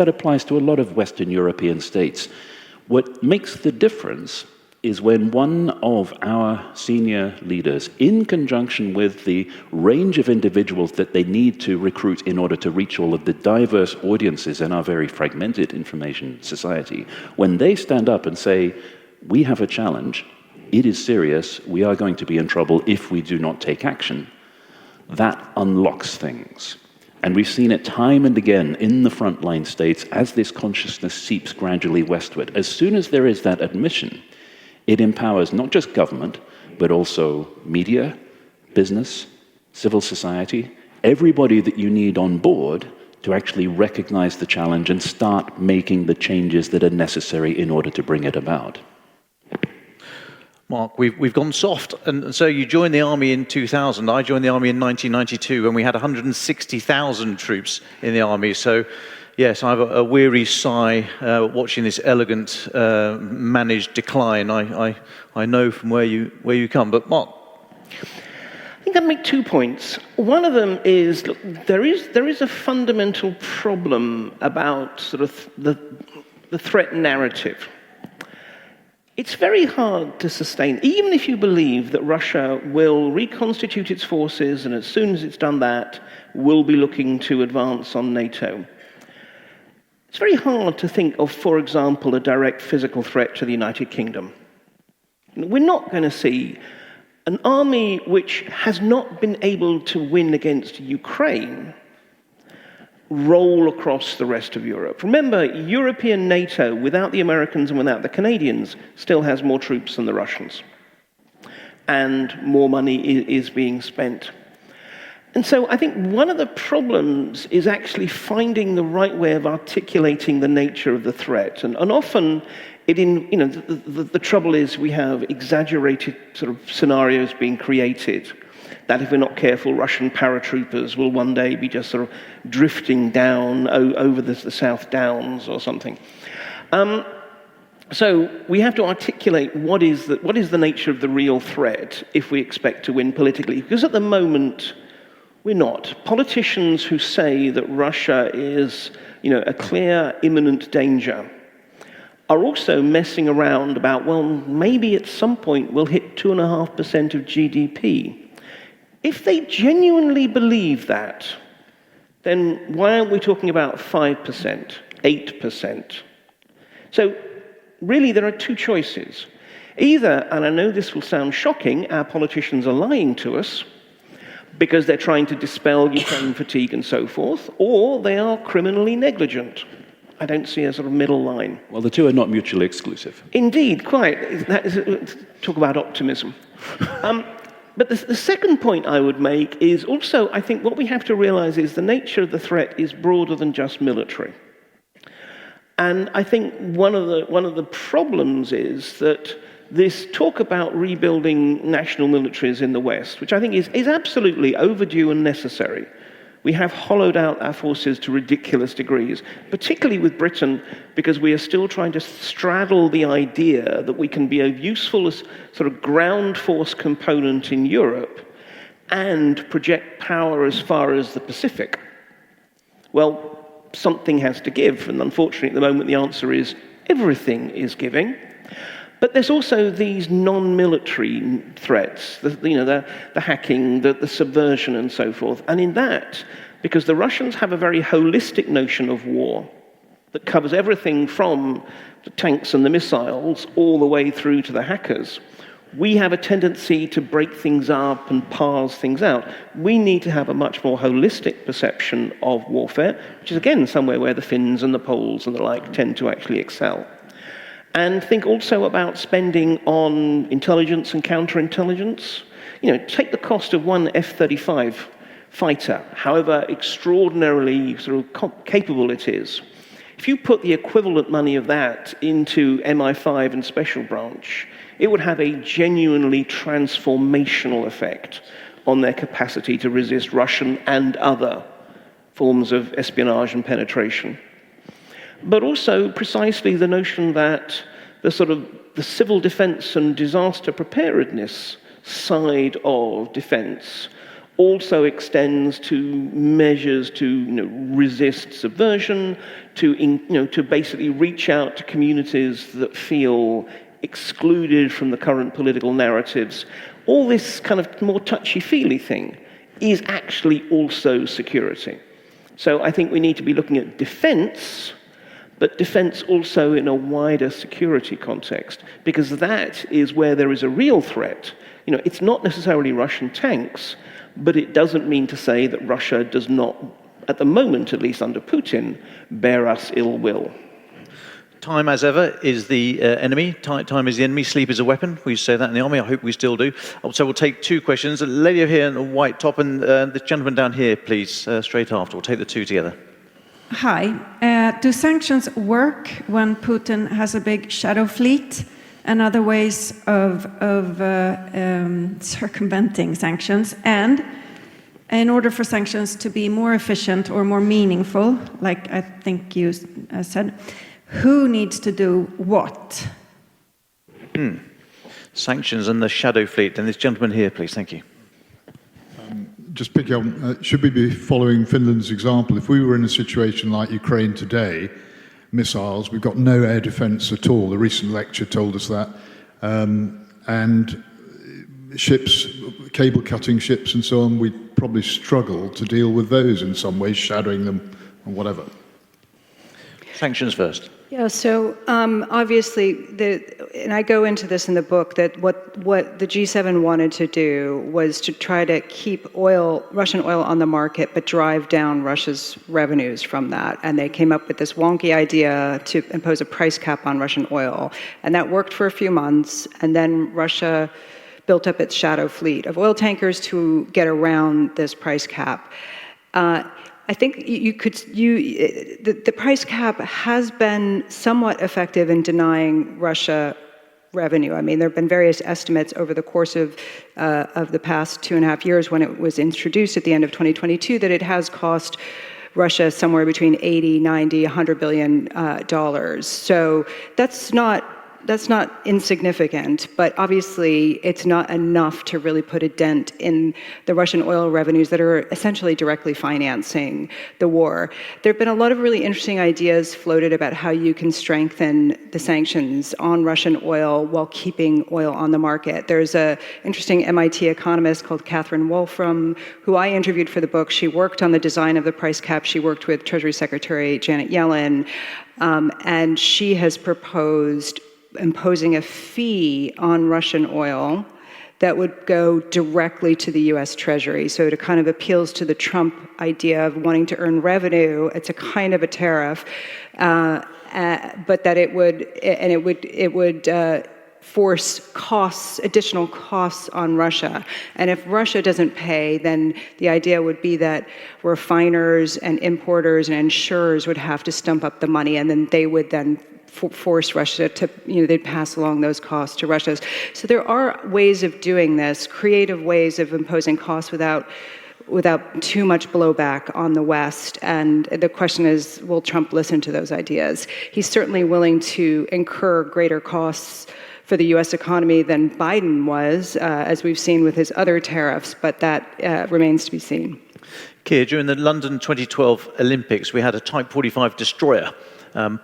[SPEAKER 4] applies to a lot of Western European states. What makes the difference is when one of our senior leaders, in conjunction with the range of individuals that they need to recruit in order to reach all of the diverse audiences in our very fragmented information society, when they stand up and say, we have a challenge, it is serious, we are going to be in trouble if we do not take action, that unlocks things. And we've seen it time and again in the frontline states as this consciousness seeps gradually westward. As soon as there is that admission, it empowers not just government, but also media, business, civil society, everybody that you need on board to actually recognize the challenge and start making the changes that are necessary in order to bring it about.
[SPEAKER 1] Mark, we've gone soft, and so you joined the army in 2000. I joined the army in 1992 when we had 160,000 troops in the army. So, yes, I have a weary sigh watching this elegant, managed decline. I know from where you come, but Mark.
[SPEAKER 9] think I'd make 2 points. One of them is, look, there is a fundamental problem about sort of the threat narrative. It's very hard to sustain, even if you believe that Russia will reconstitute its forces, and as soon as it's done that, will be looking to advance on NATO. It's very hard to think of, for example, a direct physical threat to the United Kingdom. We're not going to see an army which has not been able to win against Ukraine roll across the rest of Europe. Remember, European NATO, without the Americans and without the Canadians, still has more troops than the Russians. And more money is being spent. And so I think one of the problems is actually finding the right way of articulating the nature of the threat. And often, the trouble is we have exaggerated sort of scenarios being created, that if we're not careful, Russian paratroopers will one day be just sort of drifting down over the South Downs or something. So we have to articulate what is the nature of the real threat if we expect to win politically. Because at the moment, we're not. Politicians who say that Russia is, a clear, imminent danger are also messing around about, well, maybe at some point we'll hit 2.5% of GDP. If they genuinely believe that, then why aren't we talking about 5%, 8%? So really there are two choices. Either, and I know this will sound shocking, our politicians are lying to us because they're trying to dispel Ukraine fatigue and so forth, or they are criminally negligent. I don't see a sort of middle line.
[SPEAKER 4] Well, the two are not mutually exclusive.
[SPEAKER 9] Indeed, quite. Talk about optimism. But the second point I would make is also, I think what we have to realize is the nature of the threat is broader than just military. And I think one of the problems is that this talk about rebuilding national militaries in the West, which I think is absolutely overdue and necessary. We have hollowed out our forces to ridiculous degrees, particularly with Britain, because we are still trying to straddle the idea that we can be a useful sort of ground force component in Europe and project power as far as the Pacific. Well, something has to give, and unfortunately at the moment the answer is everything is giving. But there's also these non-military threats, the hacking, the subversion, and so forth. And in that, because the Russians have a very holistic notion of war that covers everything from the tanks and the missiles all the way through to the hackers, we have a tendency to break things up and parse things out. We need to have a much more holistic perception of warfare, which is, again, somewhere where the Finns and the Poles and the like tend to actually excel. And think also about spending on intelligence and counterintelligence. Take the cost of one F-35 fighter, however extraordinarily sort of capable it is. If you put the equivalent money of that into MI5 and Special Branch, it would have a genuinely transformational effect on their capacity to resist Russian and other forms of espionage and penetration. But also precisely the notion that the civil defense and disaster preparedness side of defense also extends to measures to resist subversion, to basically reach out to communities that feel excluded from the current political narratives. All this kind of more touchy-feely thing is actually also security. So I think we need to be looking at defense, but defense also in a wider security context, because that is where there is a real threat. It's not necessarily Russian tanks, but it doesn't mean to say that Russia does not, at the moment, at least under Putin, bear us ill will.
[SPEAKER 1] Time, as ever, is the enemy. Time is the enemy. Sleep is a weapon. We used to say that in the army. I hope we still do. So we'll take two questions. A lady over here in the white top, and the gentleman down here, please, straight after. We'll take the two together.
[SPEAKER 14] Hi. Do sanctions work when Putin has a big shadow fleet and other ways of circumventing sanctions? And in order for sanctions to be more efficient or more meaningful, like I think you said, who needs to do what?
[SPEAKER 1] Sanctions and the shadow fleet. And this gentleman here, please. Thank you.
[SPEAKER 15] just pick up, should we be following Finland's example? If we were in a situation like Ukraine today, missiles, we've got no air defence at all. The recent lecture told us that. And ships, cable-cutting ships and so on, we'd probably struggle to deal with those in some ways, shadowing them or whatever.
[SPEAKER 1] Sanctions first.
[SPEAKER 8] Yeah, so obviously, and I go into this in the book, that what the G7 wanted to do was to try to keep Russian oil on the market, but drive down Russia's revenues from that. And they came up with this wonky idea to impose a price cap on Russian oil. And that worked for a few months, and then Russia built up its shadow fleet of oil tankers to get around this price cap. I think the price cap has been somewhat effective in denying Russia revenue. I mean, there have been various estimates over the course of the past 2.5 years when it was introduced at the end of 2022 that it has cost Russia somewhere between 80, 90, $100 billion. So that's not insignificant, but obviously it's not enough to really put a dent in the Russian oil revenues that are essentially directly financing the war. There have been a lot of really interesting ideas floated about how you can strengthen the sanctions on Russian oil while keeping oil on the market. There's an interesting MIT economist called Catherine Wolfram, who I interviewed for the book. She worked on the design of the price cap. She worked with Treasury Secretary Janet Yellen, and she has proposed imposing a fee on Russian oil that would go directly to the U.S. Treasury. So it kind of appeals to the Trump idea of wanting to earn revenue. It's a kind of a tariff, but that it would force additional costs on Russia. And if Russia doesn't pay, then the idea would be that refiners and importers and insurers would have to stump up the money, and then they would then force Russia to, they'd pass along those costs to Russia. So there are ways of doing this, creative ways of imposing costs without too much blowback on the West. And the question is, will Trump listen to those ideas? He's certainly willing to incur greater costs for the U.S. economy than Biden was, as we've seen with his other tariffs, but that remains to be seen.
[SPEAKER 1] Keir, during the London 2012 Olympics, we had a Type 45 destroyer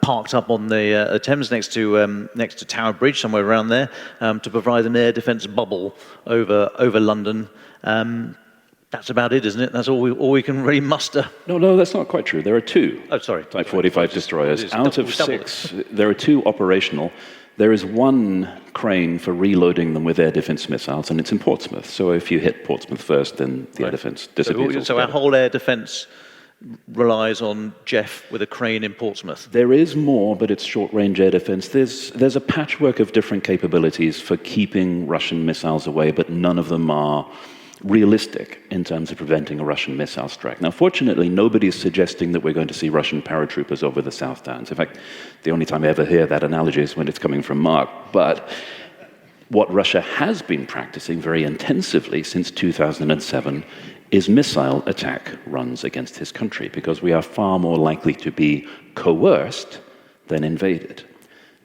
[SPEAKER 1] parked up on the Thames next to Tower Bridge, somewhere around there, to provide an air defence bubble over London. That's about it, isn't it? That's all we can really muster.
[SPEAKER 4] No, that's not quite true. There are two Type 45 destroyers. Out of 6, there are 2 operational. There is 1 crane for reloading them with air defence missiles, and it's in Portsmouth. So if you hit Portsmouth first, then the air defence disappears.
[SPEAKER 1] So our whole air defence relies on Jeff with a crane in Portsmouth.
[SPEAKER 4] There is more, but it's short-range air defence. There's a patchwork of different capabilities for keeping Russian missiles away, but none of them are realistic in terms of preventing a Russian missile strike. Now, fortunately, nobody's suggesting that we're going to see Russian paratroopers over the South Downs. In fact, the only time I ever hear that analogy is when it's coming from Mark. But what Russia has been practicing very intensively since 2007 is missile attack runs against his country, because we are far more likely to be coerced than invaded.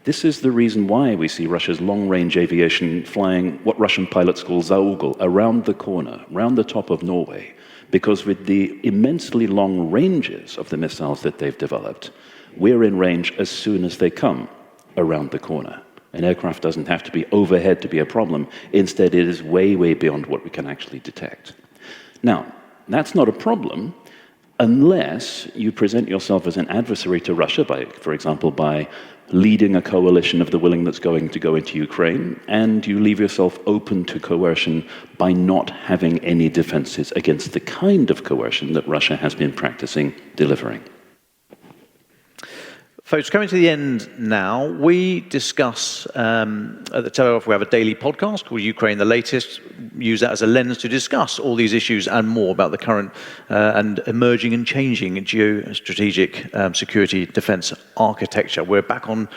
[SPEAKER 4] This is the reason why we see Russia's long-range aviation flying what Russian pilots call zaugel, around the corner, around the top of Norway, because with the immensely long ranges of the missiles that they've developed, we're in range as soon as they come around the corner. An aircraft doesn't have to be overhead to be a problem. Instead, it is way, way beyond what we can actually detect. Now, that's not a problem unless you present yourself as an adversary to Russia, for example, by leading a coalition of the willing that's going to go into Ukraine, and you leave yourself open to coercion by not having any defenses against the kind of coercion that Russia has been practicing delivering.
[SPEAKER 1] Folks, coming to the end now, we discuss, at the Telegraph, we have a daily podcast called Ukraine the Latest. Use that as a lens to discuss all these issues and more about the current and emerging and changing geostrategic security defence architecture. We're back on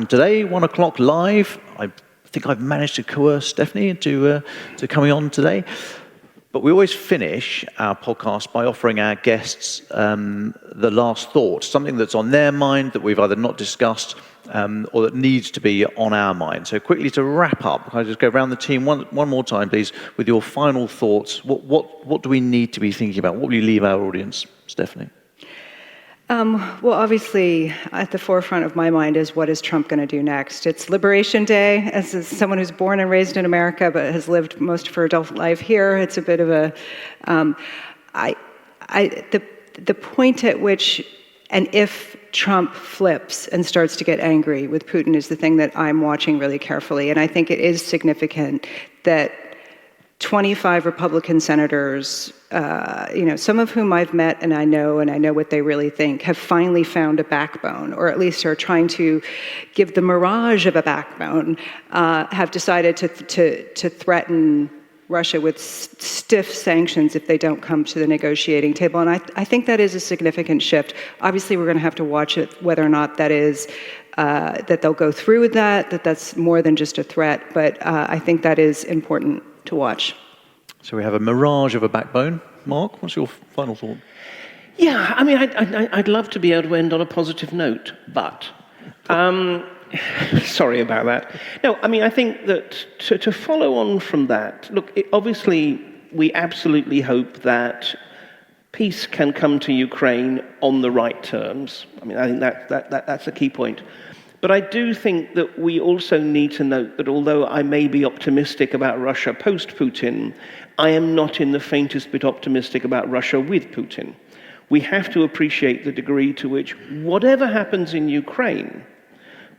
[SPEAKER 1] today, 1 o'clock live. I think I've managed to coerce Stephanie into coming on today. But we always finish our podcast by offering our guests the last thought, something that's on their mind that we've either not discussed or that needs to be on our mind. So quickly to wrap up, can I just go around the team one more time, please, with your final thoughts. What do we need to be thinking about? What will you leave our audience, Stephanie?
[SPEAKER 8] Well, obviously, at the forefront of my mind is what is Trump going to do next? It's Liberation Day. As someone who's born and raised in America but has lived most of her adult life here, it's a bit of a... the point at which, and if Trump flips and starts to get angry with Putin is the thing that I'm watching really carefully. And I think it is significant that 25 Republican senators, some of whom I've met and I know what they really think, have finally found a backbone, or at least are trying to give the mirage of a backbone, have decided to threaten Russia with stiff sanctions if they don't come to the negotiating table. And I think that is a significant shift. Obviously, we're going to have to watch it, whether or not that is that they'll go through with that's more than just a threat. But I think that is important to watch.
[SPEAKER 1] So we have a mirage of a backbone. Mark, what's your final thought?
[SPEAKER 9] Yeah, I mean, I'd love to be able to end on a positive note, but sorry about that. No, I mean, I think that to follow on from that, look, obviously, we absolutely hope that peace can come to Ukraine on the right terms. I mean, I think that's a key point. But I do think that we also need to note that although I may be optimistic about Russia post-Putin, I am not in the faintest bit optimistic about Russia with Putin. We have to appreciate the degree to which, whatever happens in Ukraine,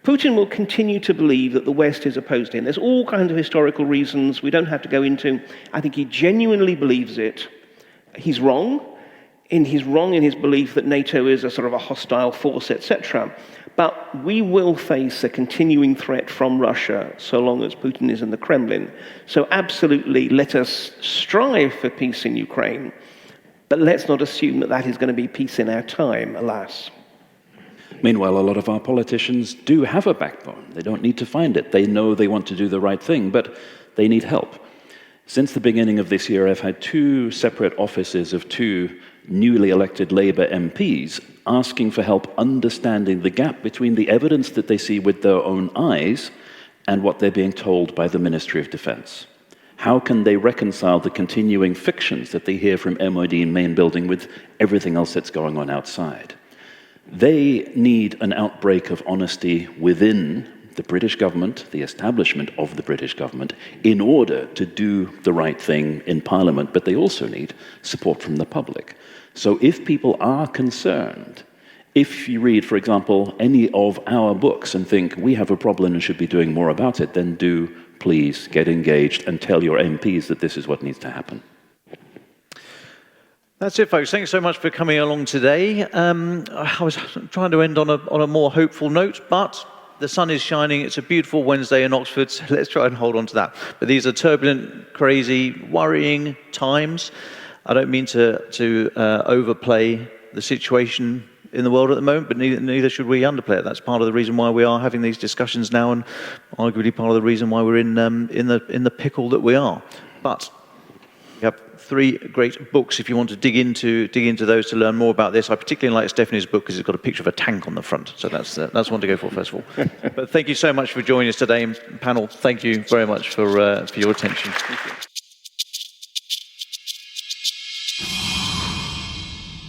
[SPEAKER 9] Putin will continue to believe that the West is opposed to him. There's all kinds of historical reasons we don't have to go into. I think he genuinely believes it. He's wrong in his belief that NATO is a sort of a hostile force, etc. But we will face a continuing threat from Russia so long as Putin is in the Kremlin. So absolutely, let us strive for peace in Ukraine, but let's not assume that that is going to be peace in our time, alas.
[SPEAKER 4] Meanwhile, a lot of our politicians do have a backbone. They don't need to find it. They know they want to do the right thing, but they need help. Since the beginning of this year, I've had 2 separate offices of 2 newly elected Labour MPs asking for help understanding the gap between the evidence that they see with their own eyes and what they're being told by the Ministry of Defence. How can they reconcile the continuing fictions that they hear from MOD in main building with everything else that's going on outside? They need an outbreak of honesty within the British government, the establishment of the British government, in order to do the right thing in Parliament, but they also need support from the public. So if people are concerned, if you read, for example, any of our books and think we have a problem and should be doing more about it, then do please get engaged and tell your MPs that this is what needs to happen.
[SPEAKER 1] That's it, folks. Thanks so much for coming along today. I was trying to end on a more hopeful note, but the sun is shining. It's a beautiful Wednesday in Oxford, so let's try and hold on to that. But these are turbulent, crazy, worrying times. I don't mean to overplay the situation in the world at the moment, but neither should we underplay it. That's part of the reason why we are having these discussions now, and arguably part of the reason why we're in the pickle that we are. But we have 3 great books if you want to dig into those to learn more about this. I particularly like Stephanie's book because it's got a picture of a tank on the front, so that's one to go for first of all. But thank you so much for joining us today, and panel. Thank you very much for your attention. Thank you.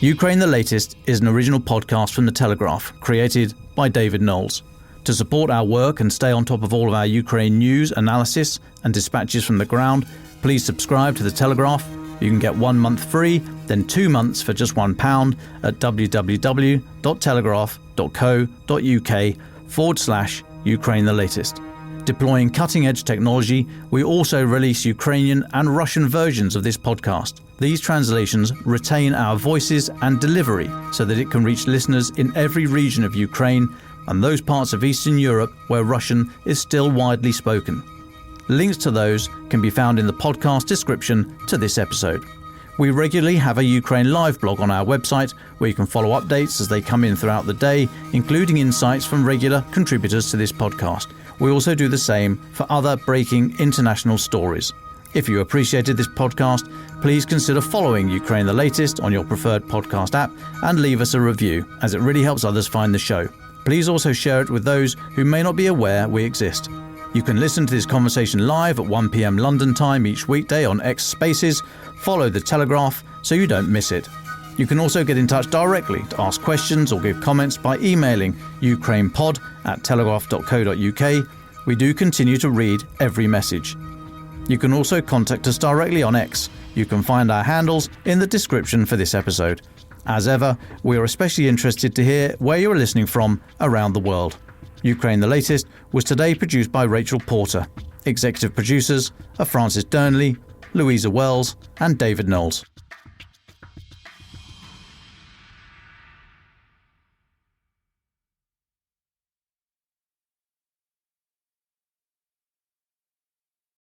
[SPEAKER 1] Ukraine the Latest is an original podcast from The Telegraph, created by David Knowles. To support our work and stay on top of all of our Ukraine news, analysis and dispatches from the ground, please subscribe to The Telegraph. You can get 1 month free, then 2 months for just £1 at www.telegraph.co.uk/Ukraine the Latest. Deploying cutting-edge technology, we also release Ukrainian and Russian versions of this podcast. These translations retain our voices and delivery so that it can reach listeners in every region of Ukraine and those parts of Eastern Europe where Russian is still widely spoken. Links to those can be found in the podcast description to this episode. We regularly have a Ukraine Live blog on our website where you can follow updates as they come in throughout the day, including insights from regular contributors to this podcast. We also do the same for other breaking international stories. If you appreciated this podcast, please consider following Ukraine the Latest on your preferred podcast app and leave us a review, as it really helps others find the show. Please also share it with those who may not be aware we exist. You can listen to this conversation live at 1 p.m. London time each weekday on X Spaces. Follow The Telegraph so you don't miss it. You can also get in touch directly to ask questions or give comments by emailing ukrainepod@telegraph.co.uk. We do continue to read every message. You can also contact us directly on X. You can find our handles in the description for this episode. As ever, we are especially interested to hear where you are listening from around the world. Ukraine the Latest was today produced by Rachel Porter. Executive producers are Francis Durnley, Louisa Wells and David Knowles.